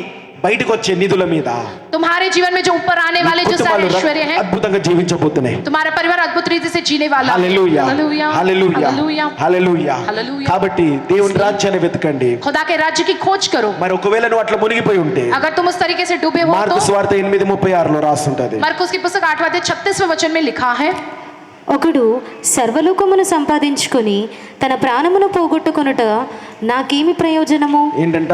బయటకు వచ్చే నిధుల మీద तुम्हारे जीवन में जो ऊपर आने वाले जो सारे కుటుంబాలు ऐश्वर्य हैं, అద్భుతంగా జీవించబోతున్నాయి. तुम्हारा परिवार अद्भुत रीति से जीने वाला है। హల్లెలూయా, हालेलुया, హల్లెలూయా, हालेलुया। హల్లెలూయా. హల్లెలూయా. కాబట్టి దేవుని రాజ్యాన్ని వెతకండి. खुदा के राज्य की खोज करो। మరి ఒకవేళ నువ్వు అట్లా మునిగిపోయి ఉంటే अगर तुम उस तरीके से डूबे हो మార్కు तो సువార్త 8:36 రాస్తుంటది. मरकुस की पुस्तक 8वां अध्याय 36वें वचन में लिखा है, ఒకడు సర్వలోకమును సంపాదించుకొని తన ప్రాణమును పోగొట్టుకొనుట నాకేమి ప్రయోజనము? ఏంటంట?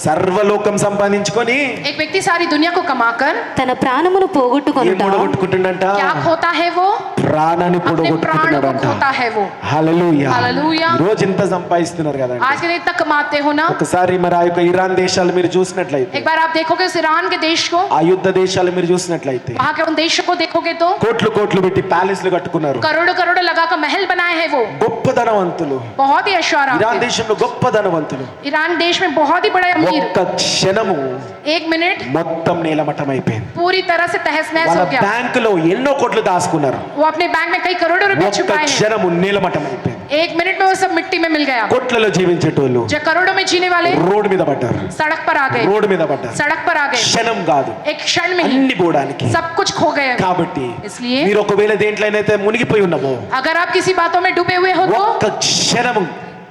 సర్వలోకం సంపాదించుకొని एक व्यक्ति सारी दुनिया को कमाकर తన ప్రాణమును ఏం పోగొట్టుకొనుట పొడగొట్టుకుంటుండంట? क्या खोता है वो? ప్రాణాన్ని अपने प्राण को పొడగొట్టుకుంటున్నాడంట. खोता है वो। హల్లెలూయా. హల్లెలూయా. రోజు ఇంత సంపాదిస్తున్నారు కదా. आज के दिन इतना कमाते हो ना। ఒకసారి మరి ఆ యొక్క ఇరాన్ దేశాలు మీరు చూసినట్లయితే, एक बार आप देखोगे उस ईरान के देश को, ఆ యుద్ధ దేశాలు మీరు చూసినట్లయితే वहाँ के उन देशों को देखोगे तो కోట్లు కోట్లు పెట్టి ప్యాలెస్లు కట్టుకున్నారు. करोड़ों करोड़ों लगाकर महल बनाए हैं वो। గొప్ప ధనవంతులు, बहुत ही ऐश्वर्य ఇరాన్ దేశంలో గొప్ప ధనవంతులు ईरान देश में बहुत ही बड़ा अमीर, ఒక్క క్షణము एक मिनट మొత్తం నేలమట్టం అయిపోయింది. पूरी तरह से तहस नहस వాళ్ళ हो गया। బ్యాంకులో ఎన్నో కోట్లు దాచుకున్నారు. वो अपने बैंक में कई करोड़ों रुपए ఒక్క छुपाए हैं, క్షణము నేలమట్టం అయిపోయింది. एक मिनट में वो सब मिट्टी में मिल गया। కోట్లలో జీవించేటోళ్ళు जो करोड़ों में जीने वाले రోడ్డు మీద పడ్డారు, सड़क पर आ गए, రోడ్డు మీద పడ్డారు. सड़क पर आ गए, క్షణం కాదు, एक क्षण में ही అన్ని పోవడానికి. सब कुछ खो गए। కాబట్టి इसलिए మీరు ఒకవేళ దేంట్లోనైతే మునిగిపోయి ఉన్నామో अगर आप किसी बातों में डूबे हुए हो तो ఒక్క క్షణము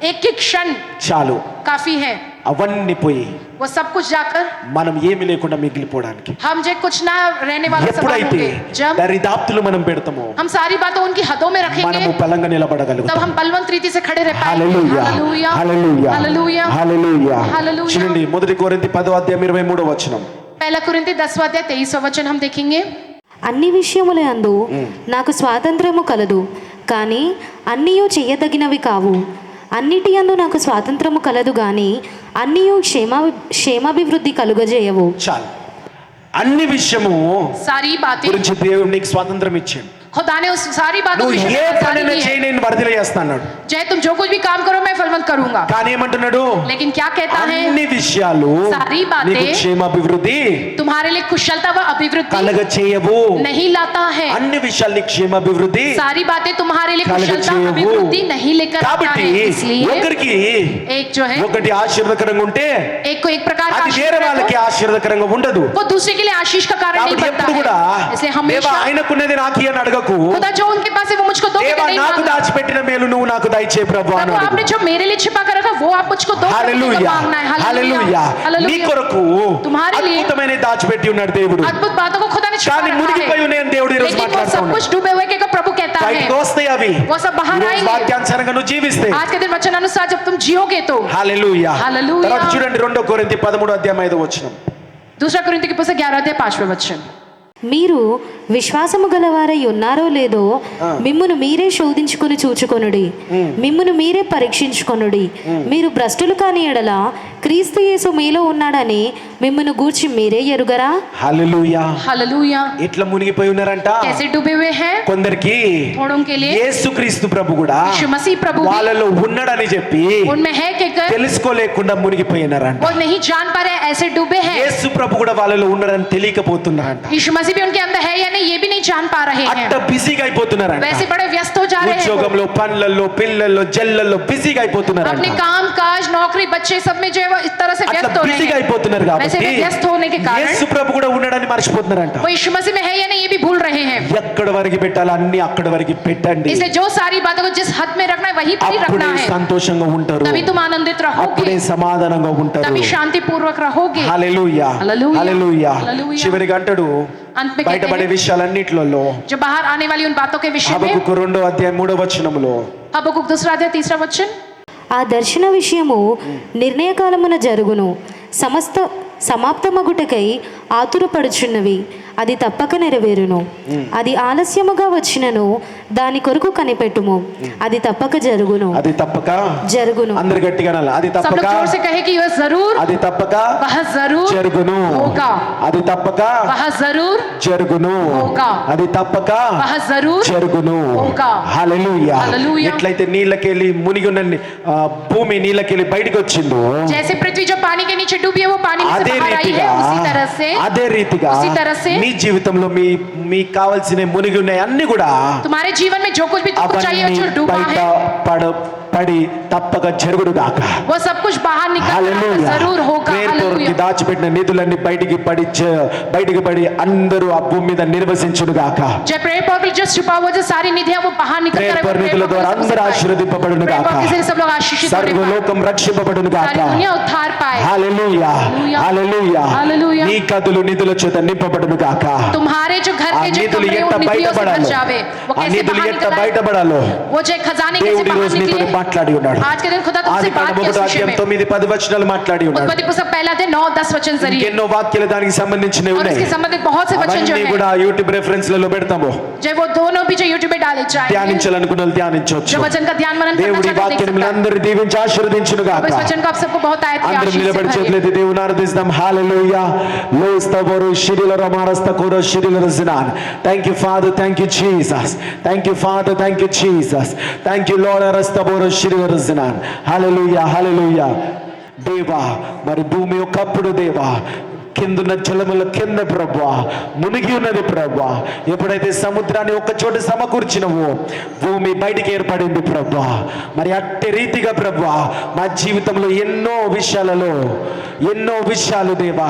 एक ही क्षण చాలు, काफी है। అవన్నీ పోయి वो सब कुछ जाकर మనం ఏమి లేకుండా మిగిలిపోవడానికి. हम जो कुछ ना रहने वाले सवाल ఎప్పుడైతే होंगे, जब దరిదాపులు మనం పెడతామో हम सारी बातों उनकी हदों में रखेंगे, మనము బలంగా तब నిలబడగలుగుతాం. हम बलवंत रीति से खड़े रह पाएंगे। హల్లెలూయా, हालेलुया, హల్లెలూయా, हालेलुया, హల్లెలూయా. హల్లెలూయా. చూడండి 1 కొరింథీ 10:23 पहला कुरिन्थी 10वां अध्याय 23वां वचन हम देखेंगे। అన్ని విషయములందు నాకు స్వాతంత్రము కలదు, కానీ అన్నీయు చెయ్యదగినవి కావు. అన్నిటి యందు నాకు స్వాతంత్రము కలదు, కానీ అన్నీయు క్షేమాభివృద్ధి కలుగజేయవు. చాలు. అన్ని విషయము सारी बातें గురించి దేవుడు నీకు స్వాతంత్రం ఇచ్చాడు. खुदा ने उस सारी बातों నువ్వు के विषय ఏ में आजादी పనైనా दी है। చేయి, నేను వర్ధిల్ల చేస్తాను. चाहे तुम जो कुछ भी काम करो मैं फलवंत करूंगा। కానీ ఏమంటున్నాడు? लेकिन क्या कहता है? అన్ని విషయాలు सारी बातें నీకు క్షేమాభివృద్ధి तुम्हारे लिए कुशलता व अभिवृद्धि కలగ చేయవు. नहीं लाता है। అన్ని విషయాలు నీకు క్షేమాభివృద్ధి सारी बातें तुम्हारे लिए कलग कुशलता చేయవు. अभिवृद्धि नहीं लेकर आता కాబట్టి है। इसलिए ఒకరికి एक जो है ఒకటి ఆశీర్వదకరంగా ఉంటే एक को एक प्रकार का అది వేరే आशीष వాళ్ళకి है, ఆశీర్వదకరంగా ఉండదు. वो दूसरे के लिए आशीष का कारण नहीं కాబట్టి बनता ఎప్పుడు కూడా है। इसलिए దేవా हमेशा ఆయనకున్నది నాకు అని అడగకు. खुदा जो उनके पास है वो मुझको दो దేవా नहीं నాకు मांगना। దాచిపెట్టిన మేలు నువ్వు నాకు దయచే ప్రభు అని प्रभु అడుగు. आपने जो मेरे लिए छिपा कर रखा वो आप मुझको दो హల్లెలూయా मांगना है। హల్లెలూయా నీ हालेलुया। కొరకు तुम्हारे लिए అద్భుతమైన దాచిపెట్టి ఉన్నాడు దేవుడు. अद्भुत बातों को खुदा ने छिपा కానీ रखा మునిగిపోయి है। ఉన్నాయని దేవుడు ఈరోజు लेकिन वो మాట్లాడుతూ सब ఉన్నాడు. कुछ डूबे हुए के प्रभु कहता है బయటకు వస్తాయి అవి. वो सब बाहर ఈరోజు आएंगे। వాక్యానుసారంగా నువ్వు జీవిస్తే आज के दिन वचन अनुसार जब तुम जियोगे तो హల్లెలూయా. హల్లెలూయా. తర్వాత చూడండి 2 కొరింథీ 13:5 दूसरा कुरिन्थी की पुस्तक 11:5 वचन। మీరు విశ్వాసము గలవారై ఉన్నారో లేదో మిమ్మును మీరే శోధించుకొని చూచుకొనుడి, మిమ్మును మీరే పరీక్షించుకొనుడి. మీరు భ్రష్టులు కాని ఎడల క్రీస్తు యేసు మీలో ఉన్నాడని మిమ్మును గూర్చి మీరే ఎరుగరా? హల్లెలూయా. हालेलुया। ఇట్లా మునిగిపోయి ఉన్నారంట. कैसे डूबे हुए हैं? కొందరికి थोड़ों के लिए యేసుక్రీస్తు ప్రభు కూడా यीशु मसीह प्रभु भी వాళ్ళలో ఉన్నాడని చెప్పి उनमें है कहकर తెలుసుకోలేకుండా మునిగిపోయినారంట. वो नहीं जान पा रहे ऐसे डूबे हैं। యేసు ప్రభు కూడా వాళ్ళలో ఉన్నాడని తెలియకపోతున్నారంట. यीशु मसीह भी उनके अंदर है या नहीं ये भी नहीं जान पा रहे हैं। అట్ట బిజీగా అయిపోతున్నారంట. वैसे बड़े व्यस्त हो जा रहे हैं। ఉద్యోగంలో పనులలో పిల్లల్లో జల్లల్లో బిజీగా అయిపోతున్నారంట. अपने काम काज नौकरी बच्चे सब में जो है वो इस तरह से అట్లా व्यस्त हो रहे బిజీగా हैं। అయిపోతున్నారు वैसे కాబట్టి वे व्यस्त होने के कारण యేసు ప్రభు కూడా ఉన్నాడని మర్చిపోతున్నారంట. वो यीशु मसीह में है या नहीं ये भी भूल रहे हैं। ఎక్కడ వరకు పెట్టాలి అన్ని అక్కడ వరకు పెట్టండి. इसलिए जो सारी बातों को जिस हद में रखना है वहीं पर ही అప్పుడే रखना है। సంతోషంగా ఉంటారు. तभी तुम आनंदित అప్పుడే रहोगे, సమాధానంగా ఉంటారు. तभी शांति पूर्वक रहोगे। హల్లెలూయా హల్లెలూయా. హల్లెలూయా. హల్లెలూయా. చివరికి అంటాడు अंत में कहते బయటపడే हैं విషయాలన్నిట్లలో जो बाहर आने वाली उन बातों के विषय में। హబక్కూకు 2:3 हबक्कुक 2:3 वचन। ఆ దర్శన విషయము నిర్ణయకాలమున జరుగును, సమస్త సమాప్తమగుటకై ఆతురపడుచున్నవి, అది తప్పక నెరవేరును. అది ఆలస్యముగా వచ్చినను దాని కొరకు కనిపెట్టుము, అది తప్పక జరుగును. అది తప్పక జరుగును. అందరు గట్టిగా అనాలి. అది सब लोग తప్పక जोर से कहे कि वह जरूर అది తప్పక वह जरूर జరుగును. होगा, అది తప్పక वह जरूर జరుగును. होगा, అది తప్పక वह जरूर జరుగును. होगा। హల్లెలూయా. హల్లెలూయా. ఎట్లయితే నీళ్ళకెళ్ళి మునిగి ఉన్న భూమి నీళ్ళకెళ్ళి బయటికి వచ్చిందో जैसे पृथ्वी जो पानी के नीचे डूबी है वो पानी में से అదే बाहर आई రీతిగా है, उसी तरह से అదే రీతిగా उसी तरह से మీ జీవితంలో మీకు కావాల్సిన మునిగి ఉన్నాయి అన్ని కూడా तुम्हारे जीवन में जो कुछ भी तुमको चाहिए అవన్నీ जो डूबा బయట है పడి తప్పక జరుగుడు గాక. वो सब कुछ बाहर निकल హల్లెలూయా. जरूर होगा। ప్రేయర్ కొరకు हालेलुया। దాచిపెట్టిన నిధులన్నీ బయటికి పడి అందరూ ఆ భూమి మీద నిర్వసించును గాక. जय प्रेयर पर जो छुपा हुआ जो सारी निधियां वो बाहर निकल ప్రేయర్ कर నిధుల ద్వారా అందరూ ఆశీర్వదింపబడును గాక. सब लोग आशीषित होने पाए, సర్వలోకం రక్షింపబడును గాక. सारी दुनिया उद्धार पाए। హల్లెలూయా హల్లెలూయా. హల్లెలూయా. నీ కదులు నిధుల చేత నింపబడును గాక. तुम्हारे जो घर ఆ के जो నిధులు कमरे ఎట్ట उन निधियों से भर బయటపడాలో जावे, वो ఆ कैसे నిధులు बाहर ఎట్ట निकल आए, బయటపడాలో वो जो खजाने कैसे దేవుడు ఈ बाहर రోజు నీతో निकले। మాట్లాడి ఉన్నాడు. आज के दिन खुदा तुमसे ఆది बात కాండం किया इस 1 विषय అధ్యాయం में। 9-10 వచనాలు మాట్లాడి ఉన్నాడు. उत्पत्ति पुस्तक 1:9-10 जरिए ఇంకెన్నో వాక్యాలు దానికి సంబంధించినవి और ఉన్నాయి. इसके संबंधित बहुत से वचन जो అవన్నీ है కూడా యూట్యూబ్ రెఫరెన్స్లలో పెడతాము. जो वो दोनों भी जो यूट्यूब पे डाले जाएंगे, ధ్యానించాలనుకున్న వాళ్ళు ధ్యానించవచ్చు. जो वचन का ध्यान मनन करना దేవుడి चाहते हैं, వాక్యాన్ని देख सकते हैं। అందరూ దీవించి ఆశీర్వదించును अब గాక. इस वचन को आप सबको बहुत आयत की అందరం आशीष से నిలబడి भरिए। చేతులెత్తి దేవుని ఆరాధిస్తాం. హల్లెలూయా. లోస్తబోరు శిరిలర మారస్తకోర శిరిలర జినాన్. Thank you father, thank you Jesus. Thank you father, thank you Jesus. Thank you lord అరస్తబోరు శిరిలర జినాన్. Hallelujah hallelujah. దేవా మరి భూమి ఒకప్పుడు దేవా కిందున్న జలముల కింద ప్రభువా మునిగి ఉన్నది ప్రభువా. ఎప్పుడైతే సముద్రాన్ని ఒక చోట సమకూర్చినవో భూమి బయటికి ఏర్పడింది ప్రభువా. మరి అట్టి రీతిగా ప్రభువా మా జీవితంలో ఎన్నో విషయాలు దేవా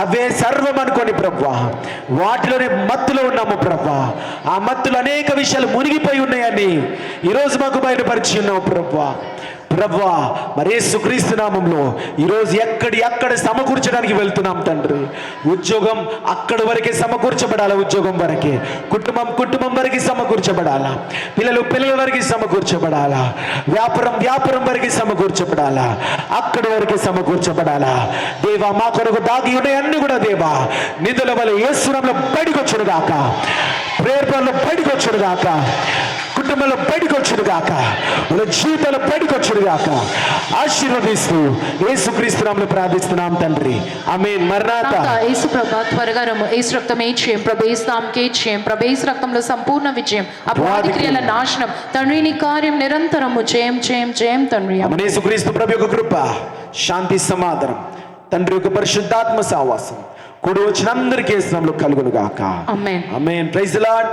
అవే సర్వం అనుకోని ప్రభువా వాటిలోనే మత్తులో ఉన్నాము ప్రభువా. ఆ మత్తులో అనేక విషయాలు మునిగిపోయి ఉన్నాయని ఈరోజు మాకు బయటపరిచి ఉన్నావు ప్రభువా. ప్రభువా మరి యేసుక్రీస్తు నామములో ఈరోజు ఎక్కడ సమకూర్చడానికి వెళ్తున్నాం తండ్రి. ఉద్యోగం అక్కడి వరకే సమకూర్చబడాలా, ఉద్యోగం వరకే. కుటుంబం వరకు సమకూర్చబడాలా, పిల్లల వరకు సమకూర్చబడాలా, వ్యాపారం వరకు సమకూర్చబడాలా, అక్కడి వరకు సమకూర్చబడాలా. దేవా మా కొరకు దాగి ఉన్నాయి అన్ని కూడా దేవా నిధుల వల్ల యేసు నామములో బయటకు వచ్చును గాక. ప్రేయర్ లో బయటకు వచ్చును గాక. కుటుంబంలో బయటకు వచ్చును గాక, వాళ్ళ జీవితాలు బయటకు వచ్చును గాక. ఆశీర్వదిస్తూ యేసుక్రీస్తు నామములో ప్రార్థిస్తున్నాం తండ్రి, ఆమేన్. మరణాత. యేసు ప్రభా త్వరగా రమ్ము. యేసు రక్తం ఏడ్చేయం, ప్రభేస్ నామకే చేయం, ప్రభేస్ రక్తంలో సంపూర్ణ విజయం, అపవాది క్రియల నాశనం. తండ్రి నీ కార్యం నిరంతరము జయం జయం జయం తండ్రి. మన యేసుక్రీస్తు ప్రభు యొక్క కృప, శాంతి, సమాధానం, తండ్రి యొక్క పరిశుద్ధాత్మ సహవాసం కూడి వచ్చిన అందరికీ యేసు నామములో కలుగును గాక. Amen. Amen. Praise the lord.